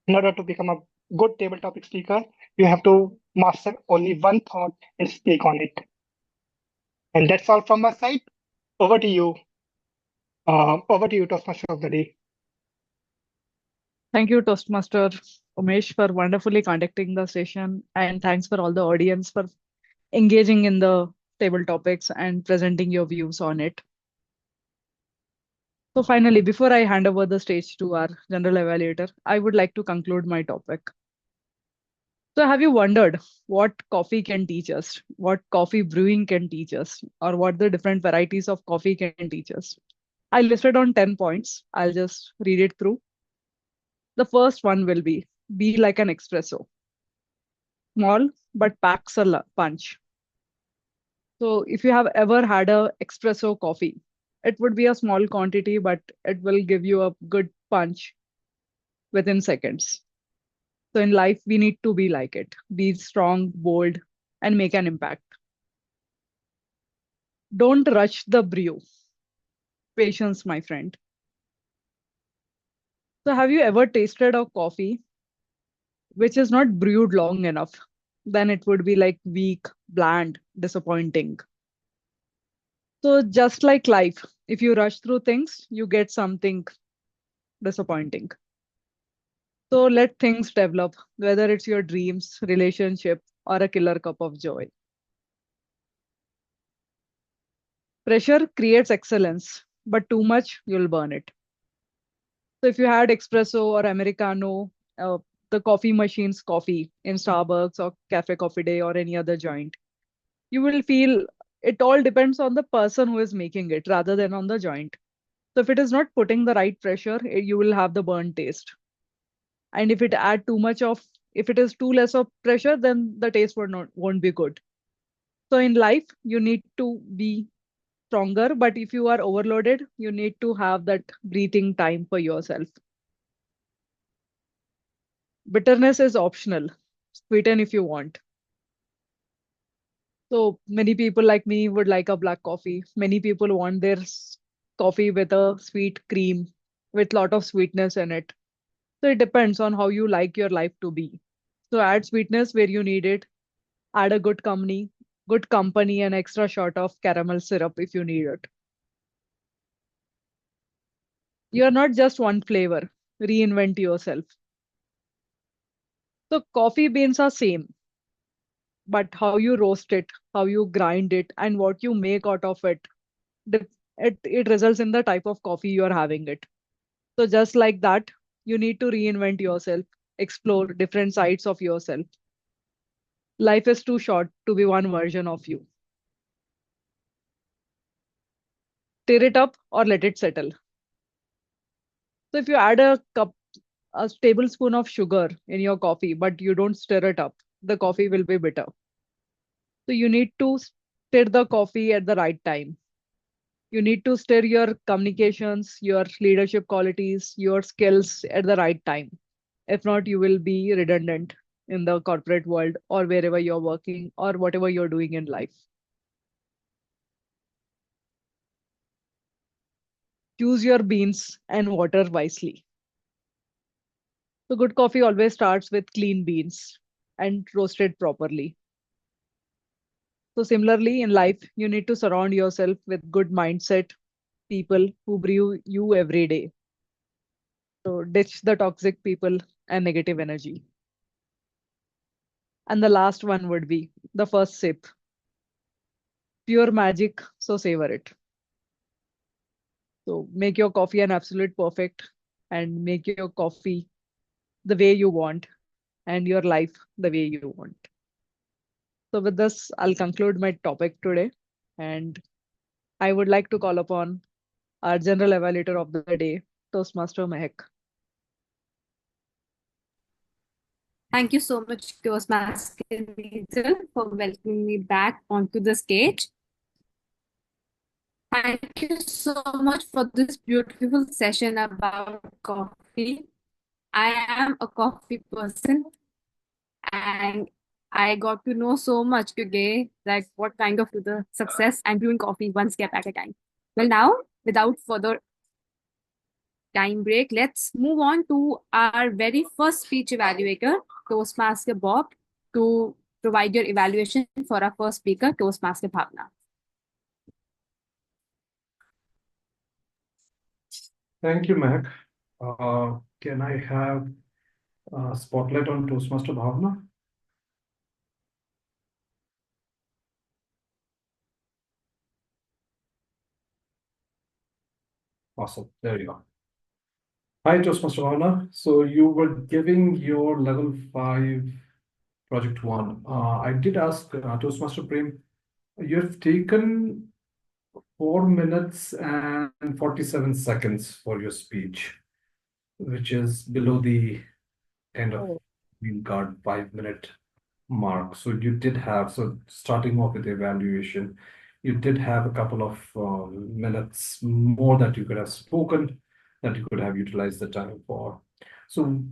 in order to become a good table topic speaker, you have to master only one thought and speak on it. And that's all from my side. Over to you. Over to you, Toastmaster of the day. Thank you, Toastmaster Umesh, for wonderfully conducting the session. And thanks for all the audience for engaging in the table topics and presenting your views on it. So finally, before I hand over the stage to our general evaluator, I would like to conclude my topic. So have you wondered what coffee can teach us, what coffee brewing can teach us, or what the different varieties of coffee can teach us? I listed on 10 points. I'll just read it through. The first one will be like an espresso. Small, but packs a punch. So if you have ever had a espresso coffee, it would be a small quantity, but it will give you a good punch within seconds. So in life, we need to be like it, be strong, bold, and make an impact. Don't rush the brew. Patience, my friend. So have you ever tasted a coffee which is not brewed long enough? Then it would be like weak, bland, disappointing. So just like life, if you rush through things, you get something disappointing. So let things develop, whether it's your dreams, relationship, or a killer cup of joy. Pressure creates excellence, but too much, you'll burn it. So if you had espresso or Americano, the coffee machine's coffee in Starbucks or Cafe Coffee Day or any other joint, you will feel it all depends on the person who is making it rather than on the joint. So if it is not putting the right pressure, you will have the burnt taste. And if it add too much of, if it is too less of pressure, then the taste won't be good. So in life, you need to be stronger, but if you are overloaded, you need to have that breathing time for yourself. Bitterness is optional. Sweeten if you want. So many people like me would like a black coffee. Many people want their coffee with a sweet cream with lot of sweetness in it. So it depends on how you like your life to be. So add sweetness where you need it. Add a good company, and extra shot of caramel syrup if you need it. You are not just one flavor. Reinvent yourself. So coffee beans are same, but how you roast it, how you grind it, and what you make out of it, it results in the type of coffee you are having it. So just like that, you need to reinvent yourself, explore different sides of yourself. Life is too short to be one version of you. Stir it up or let it settle. So if you add a tablespoon of sugar in your coffee, but you don't stir it up, the coffee will be bitter. So you need to stir the coffee at the right time. You need to stir your communications, your leadership qualities, your skills at the right time. If not, you will be redundant in the corporate world or wherever you're working or whatever you're doing in life. Choose your beans and water wisely. So good coffee always starts with clean beans and roasted properly. So similarly in life, you need to surround yourself with good mindset people who brew you every day. So ditch the toxic people and negative energy. And the last one would be the first sip. Pure magic, so savor it. So make your coffee an absolute perfect and make your coffee the way you want and your life the way you want. So with this, I'll conclude my topic today. And I would like to call upon our general evaluator of the day, Toastmaster Mehak. Thank you so much, Toastmaster Neetal, for welcoming me back onto the stage. Thank you so much for this beautiful session about coffee. I am a coffee person and I got to know so much today, like what kind of the success and brewing coffee one step at a time. Well, now, without further time break, let's move on to our very first speech evaluator, Toastmaster Bob, to provide your evaluation for our first speaker, Toastmaster Bhavna. Thank you, Mac. Can I have spotlight on Toastmaster Bhavna? Awesome. There you go. Hi, Toastmaster Bhavna. So you were giving your level 5 project 1. I did ask Toastmaster Prem, you have taken 4 minutes and 47 seconds for your speech, which is below the kind of green card 5-minute mark. So you did have, so starting off with the evaluation, you did have a couple of minutes more that you could have spoken, that you could have utilized the time for. So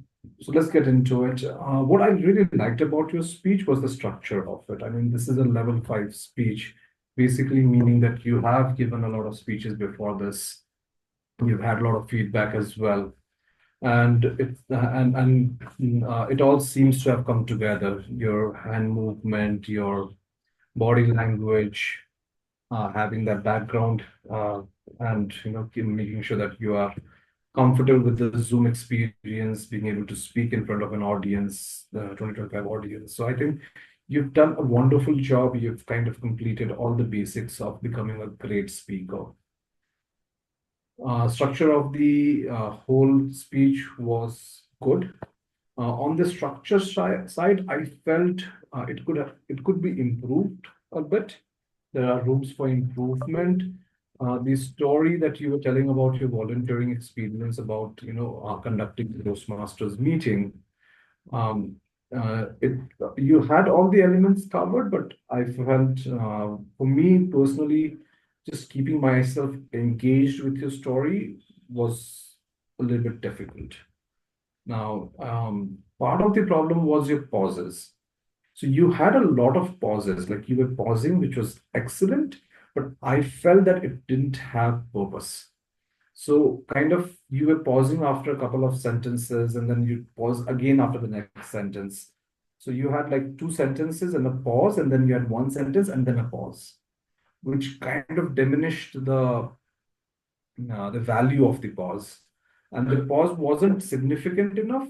let's get into it. What I really liked about your speech was the structure of it. I mean, this is a level 5 speech, basically meaning that you have given a lot of speeches before this. You've had a lot of feedback as well, and it all seems to have come together. Your hand movement, your body language, having that background, and making sure that you are comfortable with the Zoom experience, being able to speak in front of an audience, the 2025 audience. So I think you've done a wonderful job. You've kind of completed all the basics of becoming a great speaker. Structure of the whole speech was good. On the structure side, I felt it could be improved a bit. There are rooms for improvement. The story that you were telling about your volunteering experience about conducting the Toastmasters meeting, you had all the elements covered, but I felt for me personally, just keeping myself engaged with your story was a little bit difficult. Now, part of the problem was your pauses. So you had a lot of pauses, like you were pausing, which was excellent, but I felt that it didn't have purpose. So kind of you were pausing after a couple of sentences and then you pause again after the next sentence. So you had like 2 sentences and a pause, and then you had 1 sentence and then a pause, which kind of diminished the value of the pause. And the pause wasn't significant enough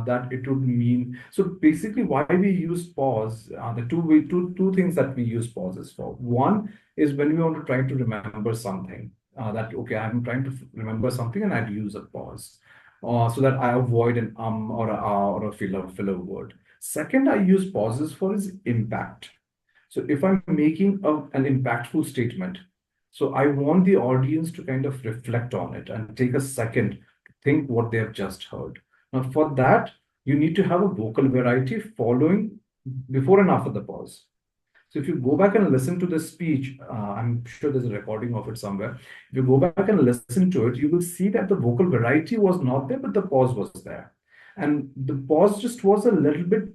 that it would mean. So basically, why we use pause, the two things that we use pauses for. One is when we want to try to remember something. That okay, I'm trying to remember something, and I'd use a pause, so that I avoid an or a or a filler word. Second, I use pauses for is impact. So if I'm making an impactful statement, so I want the audience to kind of reflect on it and take a second to think what they have just heard. Now, for that, you need to have a vocal variety following before and after the pause. So if you go back and listen to the speech, I'm sure there's a recording of it somewhere. If you go back and listen to it, you will see that the vocal variety was not there, but the pause was there. And the pause just was a little bit,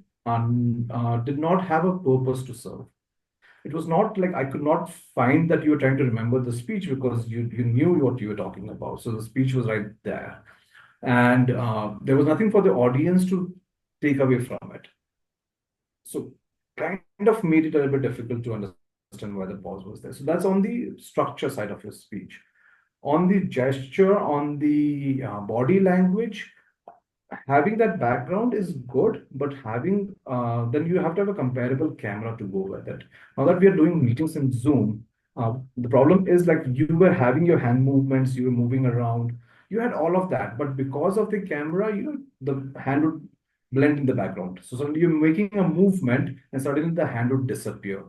did not have a purpose to serve. It was not like I could not find that you were trying to remember the speech because you knew what you were talking about. So the speech was right there. And there was nothing for the audience to take away from it. So kind of made it a little bit difficult to understand why the pause was there. So that's on the structure side of your speech. On the gesture, on the body language, having that background is good, but having then you have to have a comparable camera to go with it. Now that we are doing meetings in Zoom, the problem is like you were having your hand movements, you were moving around, you had all of that, but because of the camera, the hand would blend in the background. So suddenly you're making a movement, and suddenly the hand would disappear.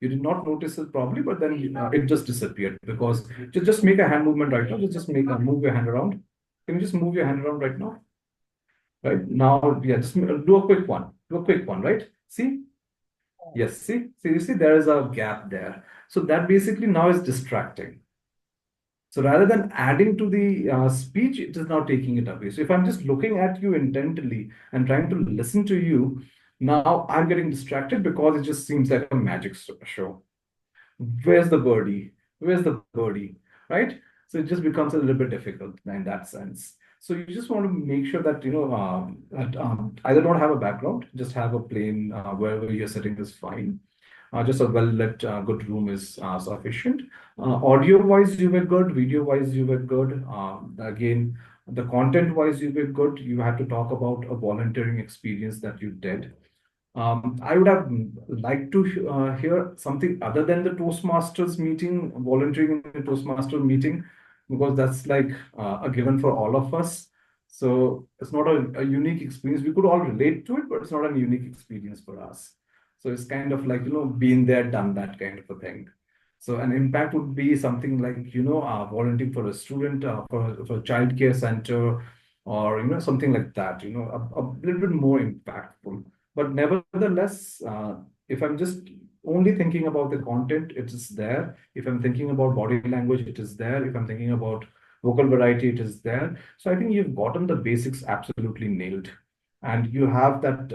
You did not notice it probably, but then it just disappeared because just make a hand movement right now. Just move your hand around. Can you just move your hand around right now? Right now, yeah, just do a quick one. Do a quick one, right? See? Yes, see? So you see there is a gap there. So that basically now is distracting. So rather than adding to the speech, it is now taking it away. So if I'm just looking at you intently and trying to listen to you, now I'm getting distracted because it just seems like a magic show. Where's the birdie? Where's the birdie? Right? So it just becomes a little bit difficult in that sense. So you just want to make sure that either don't have a background, just have a plain wherever you're sitting is fine. Just a well-lit, good room is sufficient. Audio-wise, you were good. Video-wise, you were good. Again, the content-wise, you were good. You had to talk about a volunteering experience that you did. I would have liked to hear something other than the Toastmasters meeting, volunteering in the Toastmaster meeting, because that's like a given for all of us. So it's not a unique experience. We could all relate to it, but it's not a unique experience for us. So it's kind of like, been there, done that kind of a thing. So an impact would be something like, volunteering for a student, for a child care center, or, something like that, a little bit more impactful. But nevertheless, if I'm just only thinking about the content, it is there. If I'm thinking about body language, it is there. If I'm thinking about vocal variety, it is there. So I think you've gotten the basics absolutely nailed. And you have that,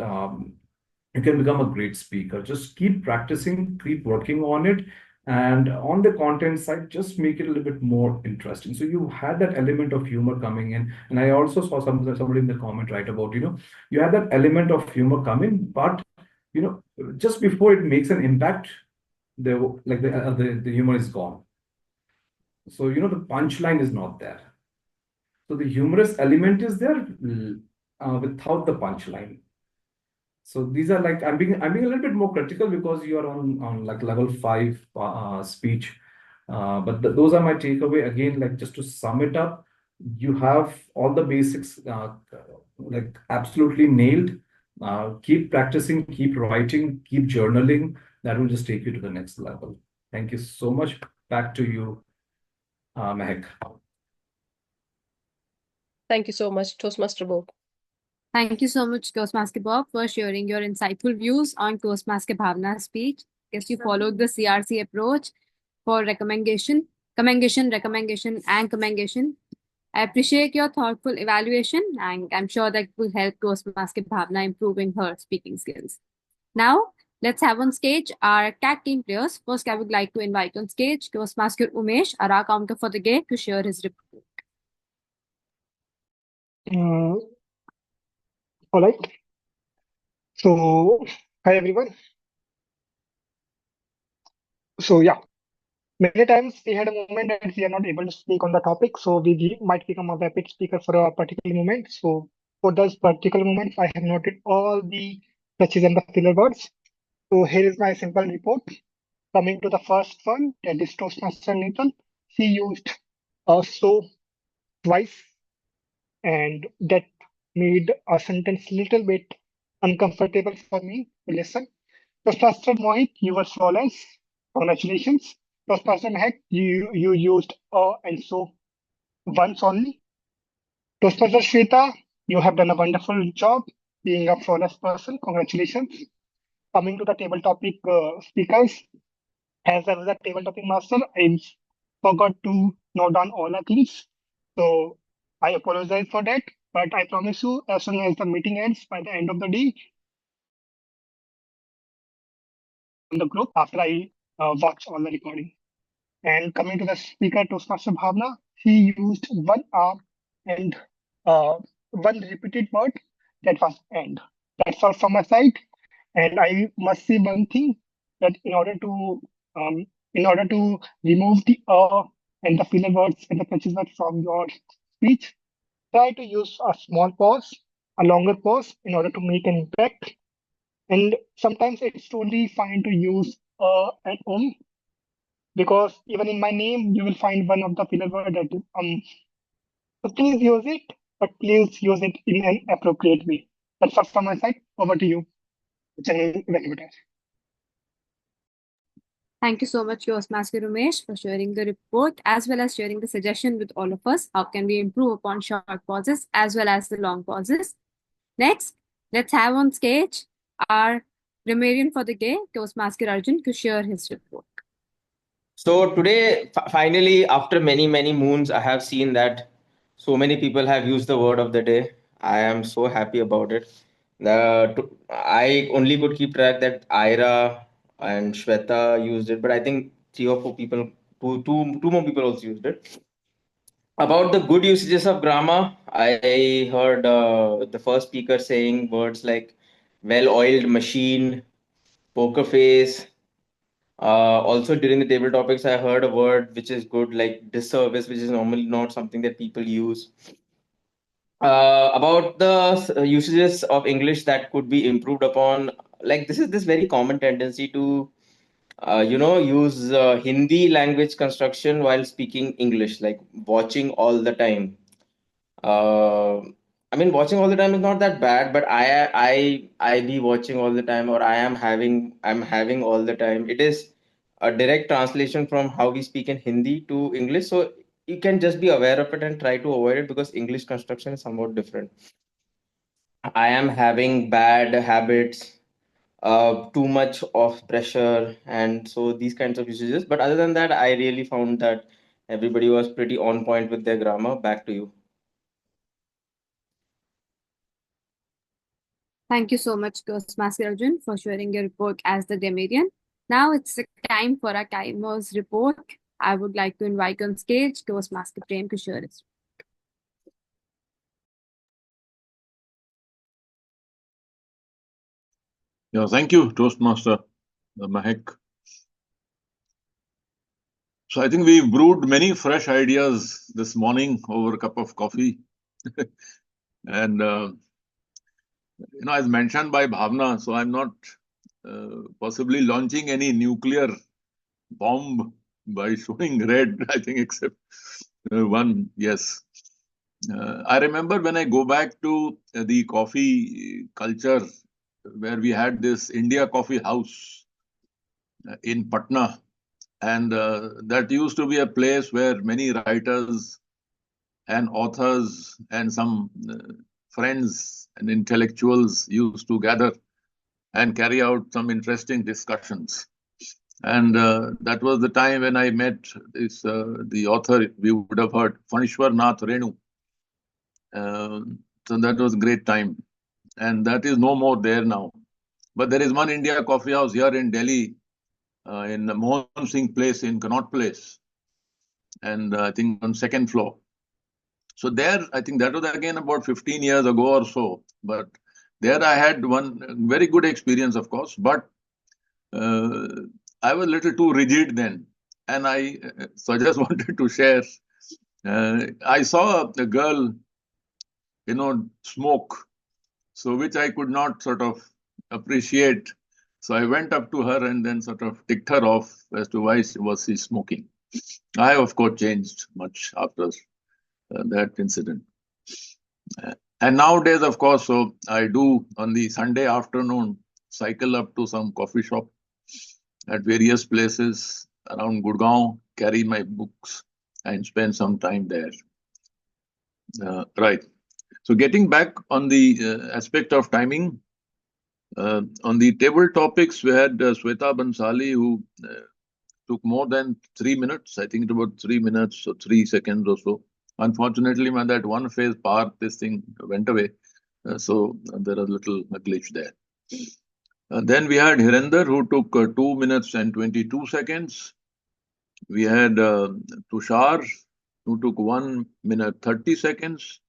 you can become a great speaker. Just keep practicing, keep working on it. And on the content side, just make it a little bit more interesting. So you had that element of humor coming in. And I also saw somebody in the comment right about, you have that element of humor coming, but just before it makes an impact, the humor is gone. So the punchline is not there. So the humorous element is there without the punchline. So these are like I'm being a little bit more critical because you are on like level 5 speech. But those are my takeaway. Again, like just to sum it up, you have all the basics like absolutely nailed. Keep practicing, keep writing, keep journaling. That will just take you to the next level. Thank you so much. Back to you, Mehak. Thank you so much, Toastmaster Bob. Thank you so much, Toastmaster Bob, for sharing your insightful views on Toastmaster Bhavna's speech. Guess you followed the CRC approach for recommendation, and commendation. I appreciate your thoughtful evaluation, and I'm sure that will help Toastmaster Bhavna improving her speaking skills. Now, let's have on stage our tag team players. First, I would like to invite on stage Toastmaster Umesh, our accountant for the game, to share his report. All right. So, hi everyone. So, yeah, many times we had a moment that we are not able to speak on the topic, so we might become a rapid speaker for a particular moment. So, for those particular moments, I have noted all the touches and the filler words. So, here is my simple report. Coming to the first one, that is Toastmaster Neetal. She used so twice, and that made a sentence little bit uncomfortable for me to listen. Toastmaster Mohit, you were flawless. Congratulations. Toastmaster Mehak, you used and so once only. Toastmaster Shweta, you have done a wonderful job being a flawless person. Congratulations. Coming to the table topic speakers, as I was a table topic master, I forgot to note down all the things. So I apologize for that. But I promise you, as soon as the meeting ends by the end of the day, on the group after I watch all the recording. And coming to the speaker, Toastmaster Bhavna, he used one arm and one repeated word that was end. That's all from my side. And I must say one thing that um, in order to remove the and the filler words and the patches words from your speech, try to use a small pause, a longer pause in order to make an impact. And sometimes it's totally fine to use at home because even in my name you will find one of the filler word that so please use it, but please use it in an appropriate way. That's all from my side. Over to you, General Evaluator. Thank you so much, Toastmaster Ramesh, for sharing the report as well as sharing the suggestion with all of us. How can we improve upon short pauses as well as the long pauses? Next, let's have on stage our grammarian for the day, Toastmaster Arjun, to share his report. So today, finally, after many, many moons, I have seen that so many people have used the word of the day. I am so happy about it. I only could keep track that Ira and Shweta used it, but I think three or four people, two more people also used it. About the good usages of grammar, I heard the first speaker saying words like well-oiled machine, poker face. Also, during the table topics, I heard a word which is good, like disservice, which is normally not something that people use. About the usages of English that could be improved upon, like this very common tendency to, use Hindi language construction while speaking English, like watching all the time. uh, I mean, watching all the time is not that bad, but I be watching all the time, or I'm having all the time. It is a direct translation from how we speak in Hindi to English, so you can just be aware of it and try to avoid it because English construction is somewhat different. I am having bad habits, too much of pressure, and so these kinds of usages. But other than that, I really found that everybody was pretty on point with their grammar. Back to you. Thank you so much, Toastmaster Arjun, for sharing your report as the grammarian. Now it's the time for our timer's report. I would like to invite on stage Toastmaster Prem to share his. Yeah, thank you, Toastmaster Mahek. So I think we brewed many fresh ideas this morning over a cup of coffee. And, as mentioned by Bhavna, so I'm not possibly launching any nuclear bomb by showing red, I think, except one, yes. I remember when I go back to the coffee culture, where we had this India Coffee House in Patna, and that used to be a place where many writers and authors and some friends and intellectuals used to gather and carry out some interesting discussions. And that was the time when I met the author we would have heard, Fanishwar Nath Renu. So that was a great time. And that is no more there now. But there is one India Coffee House here in Delhi, in Mohan Singh Place in Connaught Place, and I think on second floor. So there, I think that was again about 15 years ago or so. But there I had one very good experience, of course, but I was a little too rigid then. And so I just wanted to share. I saw a girl, smoke, so which I could not sort of appreciate. So I went up to her and then sort of ticked her off as to why was she smoking. I, of course, changed much after that incident. And nowadays, of course, so I do on the Sunday afternoon cycle up to some coffee shop at various places around Gurgaon, carry my books and spend some time there. Right. So getting back on the aspect of timing, on the table topics, we had Sweta Bansali, who took more than 3 minutes. I think it about 3 minutes or 3 seconds or so. Unfortunately, when that one phase part, this thing went away. So there was a little glitch there. Then we had Hirinder, who took 2 minutes and 22 seconds. We had Tushar, who took 1 minute 30 seconds.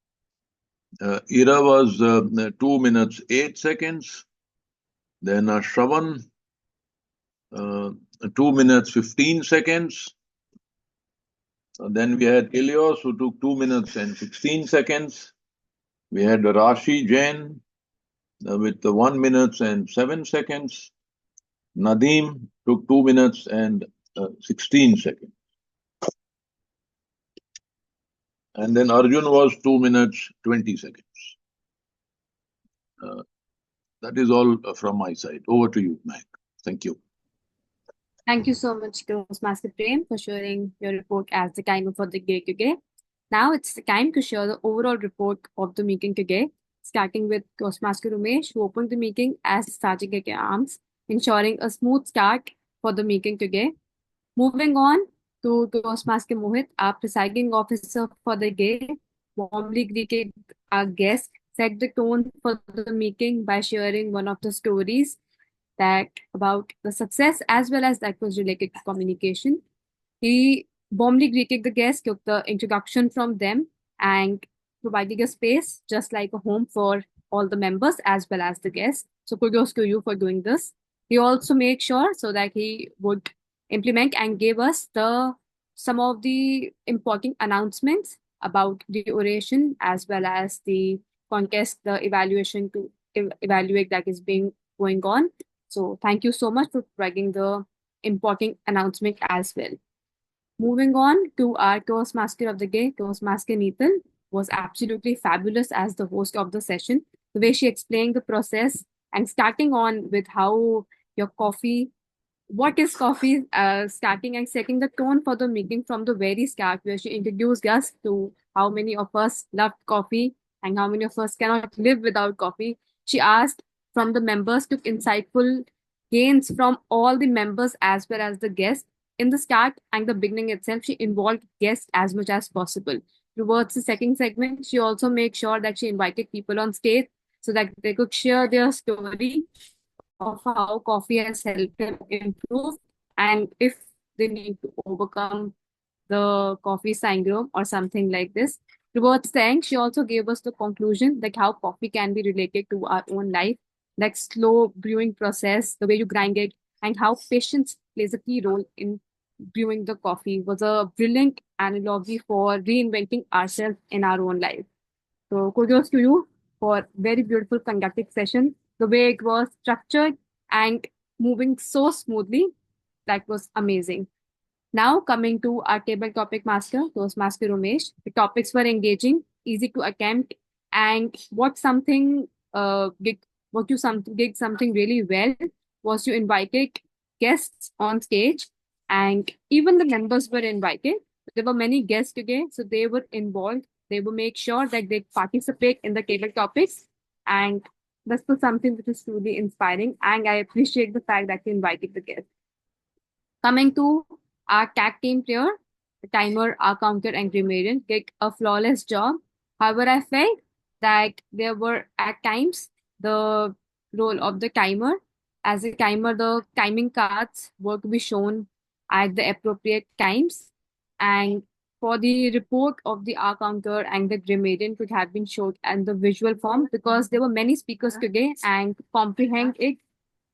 Ira was 2 minutes 8 seconds. Then Shravan, 2 minutes 15 seconds. Then we had Ilios, who took 2 minutes and 16 seconds. We had Rashi Jain with 1 minute and 7 seconds. Nadeem took 2 minutes and 16 seconds. And then Arjun was 2 minutes 20 seconds. That is all from my side. Over to you, Mac. Thank you. Thank you so much, Toastmaster Prem, for sharing your report as the timer for the gig today. Now it's the time to share the overall report of the meeting today, starting with Toastmaster Umesh, who opened the meeting as starting at arms, ensuring a smooth start for the meeting today. Moving on to Toastmaster Mohit, our presiding officer for the day, warmly greeted our guest, set the tone for the meeting by sharing one of the stories that about the success as well as that was related to communication. He warmly greeted the guests, took the introduction from them, and providing a space just like a home for all the members as well as the guests. So kudos to you for doing this. He also made sure so that he would implement and gave us the some of the important announcements about the oration as well as the contest, the evaluation to evaluate that is being going on. So thank you so much for providing the important announcement as well. Moving on to our Toastmaster of the day, Toastmaster Neetal was absolutely fabulous as the host of the session. The way she explained the process and starting on with how your coffee, what is coffee, starting and setting the tone for the meeting from the very start, where she introduced us to how many of us love coffee and how many of us cannot live without coffee. She asked from the members, took insightful gains from all the members as well as the guests. In the start and the beginning itself, she involved guests as much as possible. Towards the second segment, she also made sure that she invited people on stage so that they could share their story of how coffee has helped them improve and if they need to overcome the coffee syndrome or something like this. Towards the end, she also gave us the conclusion that how coffee can be related to our own life, like slow brewing process, the way you grind it, and how patience plays a key role in brewing the coffee was a brilliant analogy for reinventing ourselves in our own life. So kudos to you for very beautiful conducted session. The way it was structured and moving so smoothly, that was amazing. Now coming to our table topic master, Toastmaster Umesh. The topics were engaging, easy to attempt, and what you some did something really well was you invited guests on stage, and even the members were invited. There were many guests today, so they were involved. They will make sure that they participate in the table topics, and this was something which is truly inspiring. And I appreciate the fact that you invited the guests. Coming to our tag team player, the timer, our counter, and grammarian did a flawless job. However, I felt that there were at times the role of the timer. As a timer, the timing cards were to be shown at the appropriate times. And for the report of the R counter and the grammarian could have been shown in the visual form because there were many speakers today and to comprehend it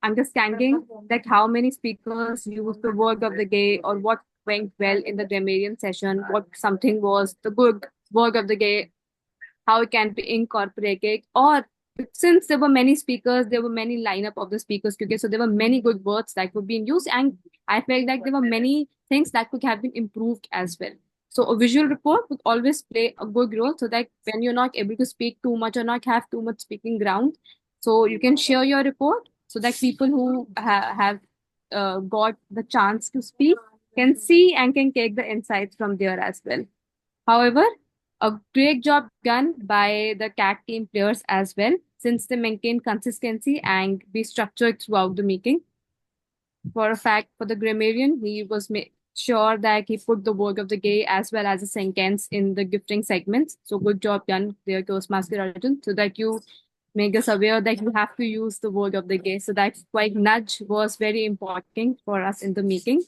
understanding that how many speakers used the word of the day or what went well in the grammarian session, what something was the good word of the day, how it can be incorporated, or since there were many speakers, there were many lineup of the speakers today, so there were many good words that were being used, and I felt like there were many things that could have been improved as well. So a visual report would always play a good role so that when you're not able to speak too much or not have too much speaking ground, so you can share your report so that people who have got the chance to speak can see and can take the insights from there as well. However, a great job done by the tag team players as well, since they maintained consistency and be structured throughout the meeting. For a fact, for the grammarian, he was sure that he put the word of the day as well as a sentence in the gifting segments. So good job done there, Toastmaster Arjun, so that you make us aware that you have to use the word of the day. So that quite nudge was very important for us in the meeting.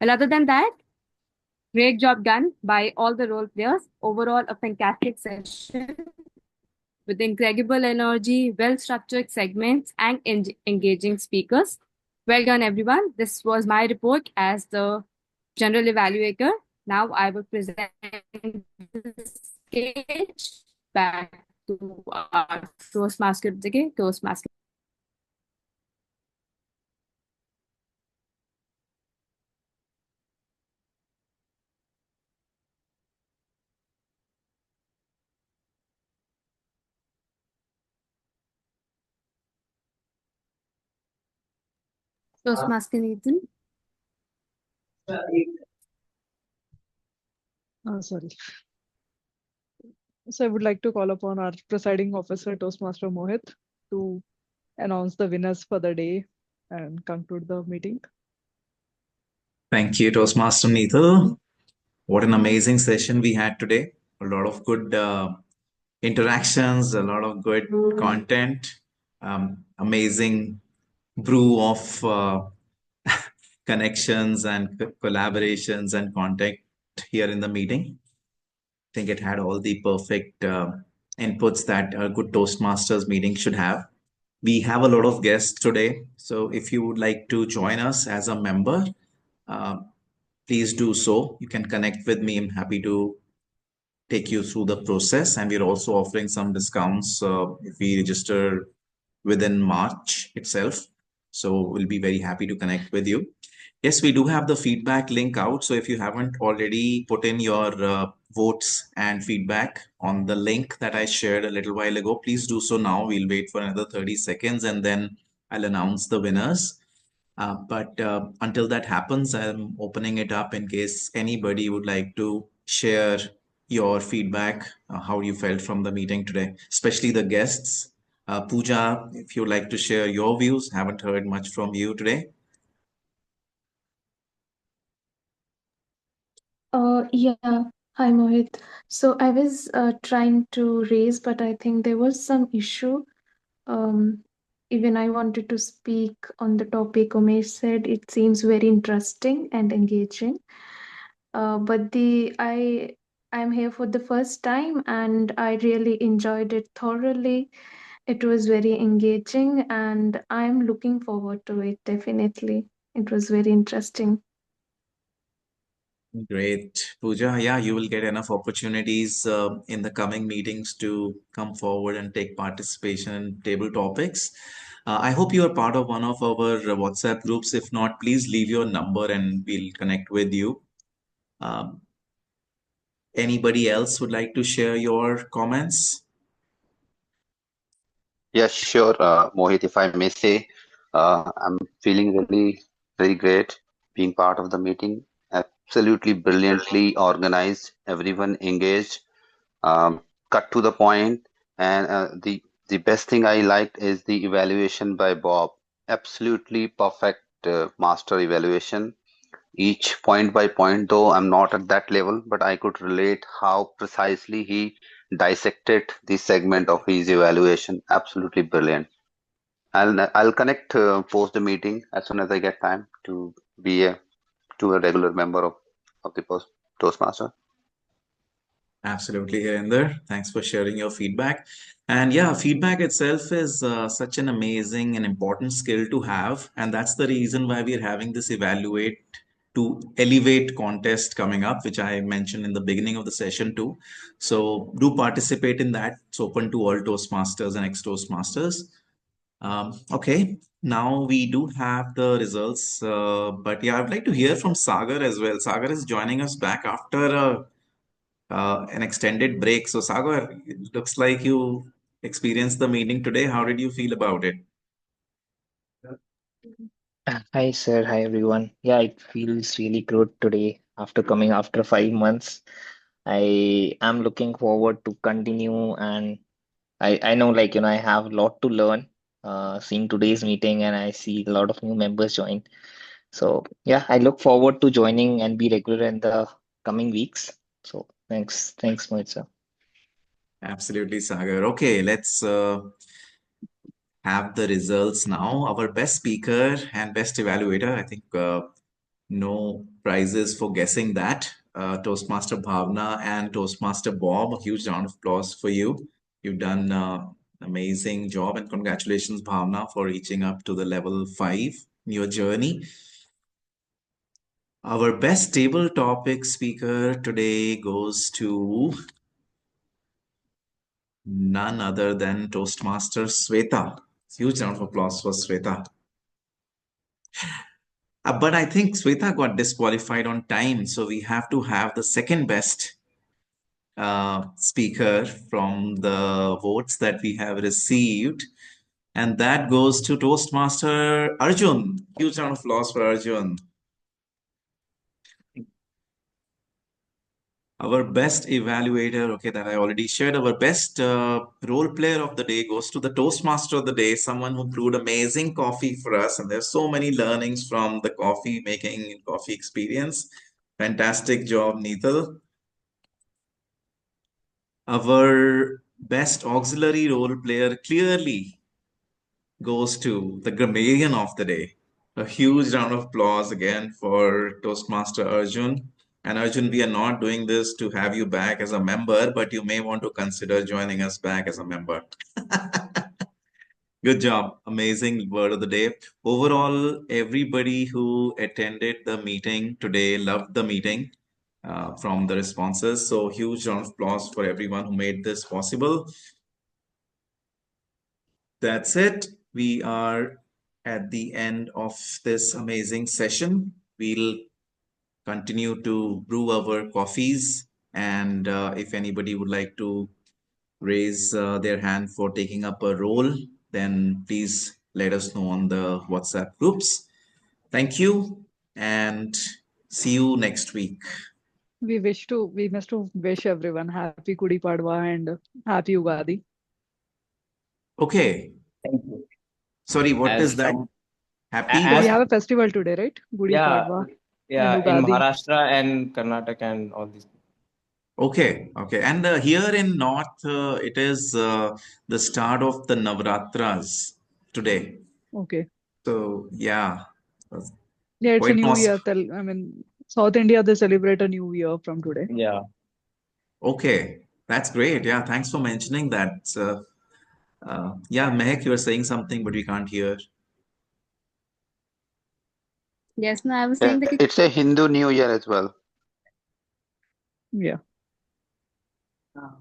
Well, other than that, great job done by all the role players. Overall, a fantastic session with incredible energy, well structured segments, and engaging speakers. Well done, everyone. This was my report as the general evaluator. Now I will present the stage back to our Toastmaster of the day, Toastmaster. Toastmaster Nathan. Sorry. So I would like to call upon our presiding officer, Toastmaster Mohit, to announce the winners for the day and conclude the meeting. Thank you, Toastmaster Neetal. What an amazing session we had today. A lot of good interactions, a lot of good content, amazing brew of connections and collaborations and contact here in the meeting. I think it had all the perfect inputs that a good Toastmasters meeting should have. We have a lot of guests today, so if you would like to join us as a member, uh, please do so. You can connect with me. I'm happy to take you through the process, and we're also offering some discounts if we register within March itself. So we'll be very happy to connect with you. Yes, we do have the feedback link out. So if you haven't already put in your votes and feedback on the link that I shared a little while ago, please do so now. We'll wait for another 30 seconds and then I'll announce the winners. But until that happens, I'm opening it up in case anybody would like to share your feedback, how you felt from the meeting today, especially the guests. Pooja, if you'd like to share your views, haven't heard much from you today. Yeah. Hi, Mohit. So I was trying to raise, but I think there was some issue. Um, Even I wanted to speak on the topic. Umesh said it seems very interesting and engaging. But I'm here for the first time, and I really enjoyed it thoroughly. It was very engaging, and I'm looking forward to it definitely. It was very interesting. Great. Pooja, yeah, you will get enough opportunities in the coming meetings to come forward and take participation in table topics. I hope you are part of one of our WhatsApp groups. If not, please leave your number and we'll connect with you. Um, Anybody else would like to share your comments? Yes, sure, Mohit, if I may say, I'm feeling really very great being part of the meeting. Absolutely brilliantly organized, everyone engaged, um, cut to the point, and the best thing I liked is the evaluation by Bob. Absolutely perfect master evaluation. Each point by point, though I'm not at that level, but I could relate how precisely he dissected the segment of his evaluation. Absolutely brilliant. I'll connect post the meeting as soon as I get time to be a regular member of the Toastmaster. Absolutely, Harinder. Thanks for sharing your feedback. And yeah, feedback itself is such an amazing and important skill to have. And that's the reason why we're having this evaluate to elevate contest coming up, which I mentioned in the beginning of the session too. So do participate in that. It's open to all Toastmasters and ex-Toastmasters. Okay, now we do have the results, but yeah, I'd like to hear from Sagar as well. Sagar is joining us back after an extended break. So, Sagar, it looks like you experienced the meeting today. How did you feel about it? Hi, sir. Hi, everyone. Yeah, it feels really good today after coming after 5 months. I am looking forward to continue, and I know, like, I have a lot to learn seeing today's meeting, and I see a lot of new members join. So, yeah, I look forward to joining and be regular in the coming weeks. So, thanks, Mohit, sir. Absolutely, Sagar. Okay, let's have the results now. Our best speaker and best evaluator, I think no prizes for guessing that. Toastmaster Bhavna and Toastmaster Bob, a huge round of applause for you. You've done an amazing job, and congratulations, Bhavna, for reaching up to the level 5 in your journey. Our best table topic speaker today goes to none other than Toastmaster Sweta. Huge round of applause for Sweta. But I think Sweta got disqualified on time, so we have to have the second best speaker from the votes that we have received, and that goes to Toastmaster Arjun. Huge round of applause for Arjun. Our best evaluator, okay, that I already shared. Our best role player of the day goes to the Toastmaster of the day, someone who brewed amazing coffee for us. And there's so many learnings from the coffee making and coffee experience. Fantastic job, Neetal. Our best auxiliary role player clearly goes to the grammarian of the day. A huge round of applause again for Toastmaster Arjun. And Arjun, we are not doing this to have you back as a member, but you may want to consider joining us back as a member. Good job. Amazing word of the day. Overall, everybody who attended the meeting today loved the meeting from the responses. So, huge round of applause for everyone who made this possible. That's it. We are at the end of this amazing session. We'll continue to brew our coffees. And if anybody would like to raise their hand for taking up a role, then please let us know on the WhatsApp groups. Thank you and see you next week. We must to wish everyone happy Gudi Padwa and happy Ugadi. Okay. Thank you. Sorry, what As is that? some, Happy? So we as have a festival today, right? Gudi yeah, Padwa and yeah, in Ugadi. Maharashtra and Karnataka and all these. Okay, okay. And here in North, it is the start of the Navratras today. Okay. So, yeah, Yeah, it's a quite new awesome. year. I mean, South India, they celebrate a new year from today. Yeah. Okay, that's great. Yeah, thanks for mentioning that. Yeah, Mehak, you were saying something, but we can't hear. Yes, no, I was Yeah, saying that. it's a Hindu New Year as well. Yeah.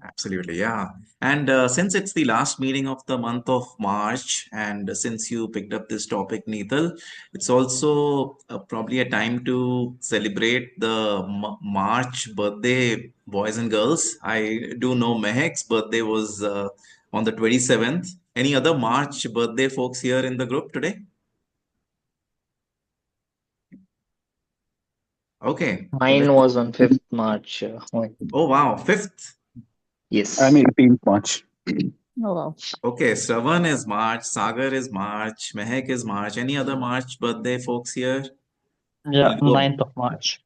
Absolutely, yeah. And since it's the last meeting of the month of March, and since you picked up this topic, Neetal, it's also probably a time to celebrate the March birthday boys and girls. I do know Mehek's birthday was on the 27th. Any other March birthday folks here in the group today? Okay, so Mine let's. was on 5th March. Oh, wow, 5th. I'm Yes. 18th March. Oh, wow. Okay, Shravan is March, Sagar is March, Mehek is March. Any other March birthday folks here? Yeah, We'll do a 9th of March.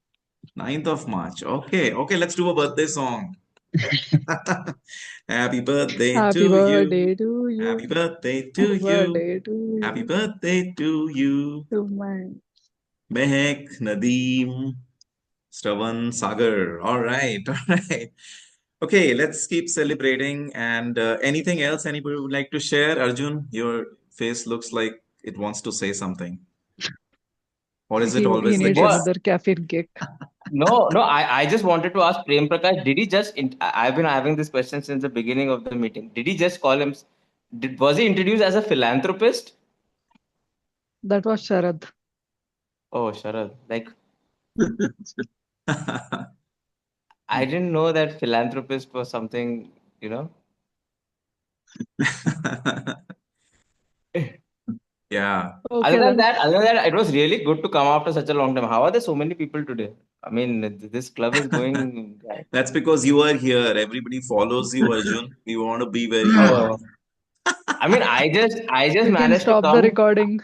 9th of March. Okay, okay, let's do a birthday song. Happy birthday Happy to birthday you. to Happy you. birthday to Happy you. birthday to Happy you. birthday to you. To my Mehek, Nadeem, Shravan, Sagar. All right, all right. Okay, let's keep celebrating. And anything else anybody would like to share? Arjun, your face looks like it wants to say something. Or is it he always the needs case? What? another caffeine kick. No, I just wanted to ask Prem Prakash, did he just, I've been having this question since the beginning of the meeting. Did he just call him, was he introduced as a philanthropist? That was Sharad. Oh, Sharad. Like, I didn't know that philanthropist was something, you know. Yeah. Okay then. Other than that, it was really good to come after such a long time. How are there so many people today? I mean, this club is going. That's because you are here. Everybody follows you, Arjun. We want to be where you are. Oh, I mean, I just You can managed to stop the come. recording.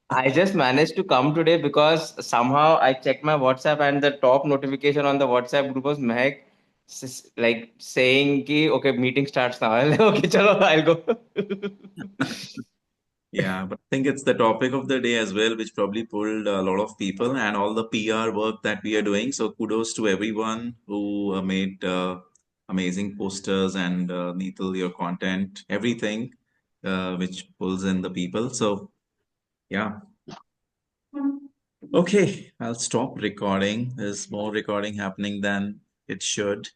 I just managed to come today because somehow I checked my WhatsApp and the top notification on the WhatsApp group was Mehak like saying ki okay, meeting starts now. Okay, chalo, I'll go. Yeah, but I think it's the topic of the day as well, which probably pulled a lot of people and all the PR work that we are doing. So kudos to everyone who made amazing posters and Neetal, your content, everything which pulls in the people. So yeah. Okay, I'll stop recording. There's more recording happening than it should.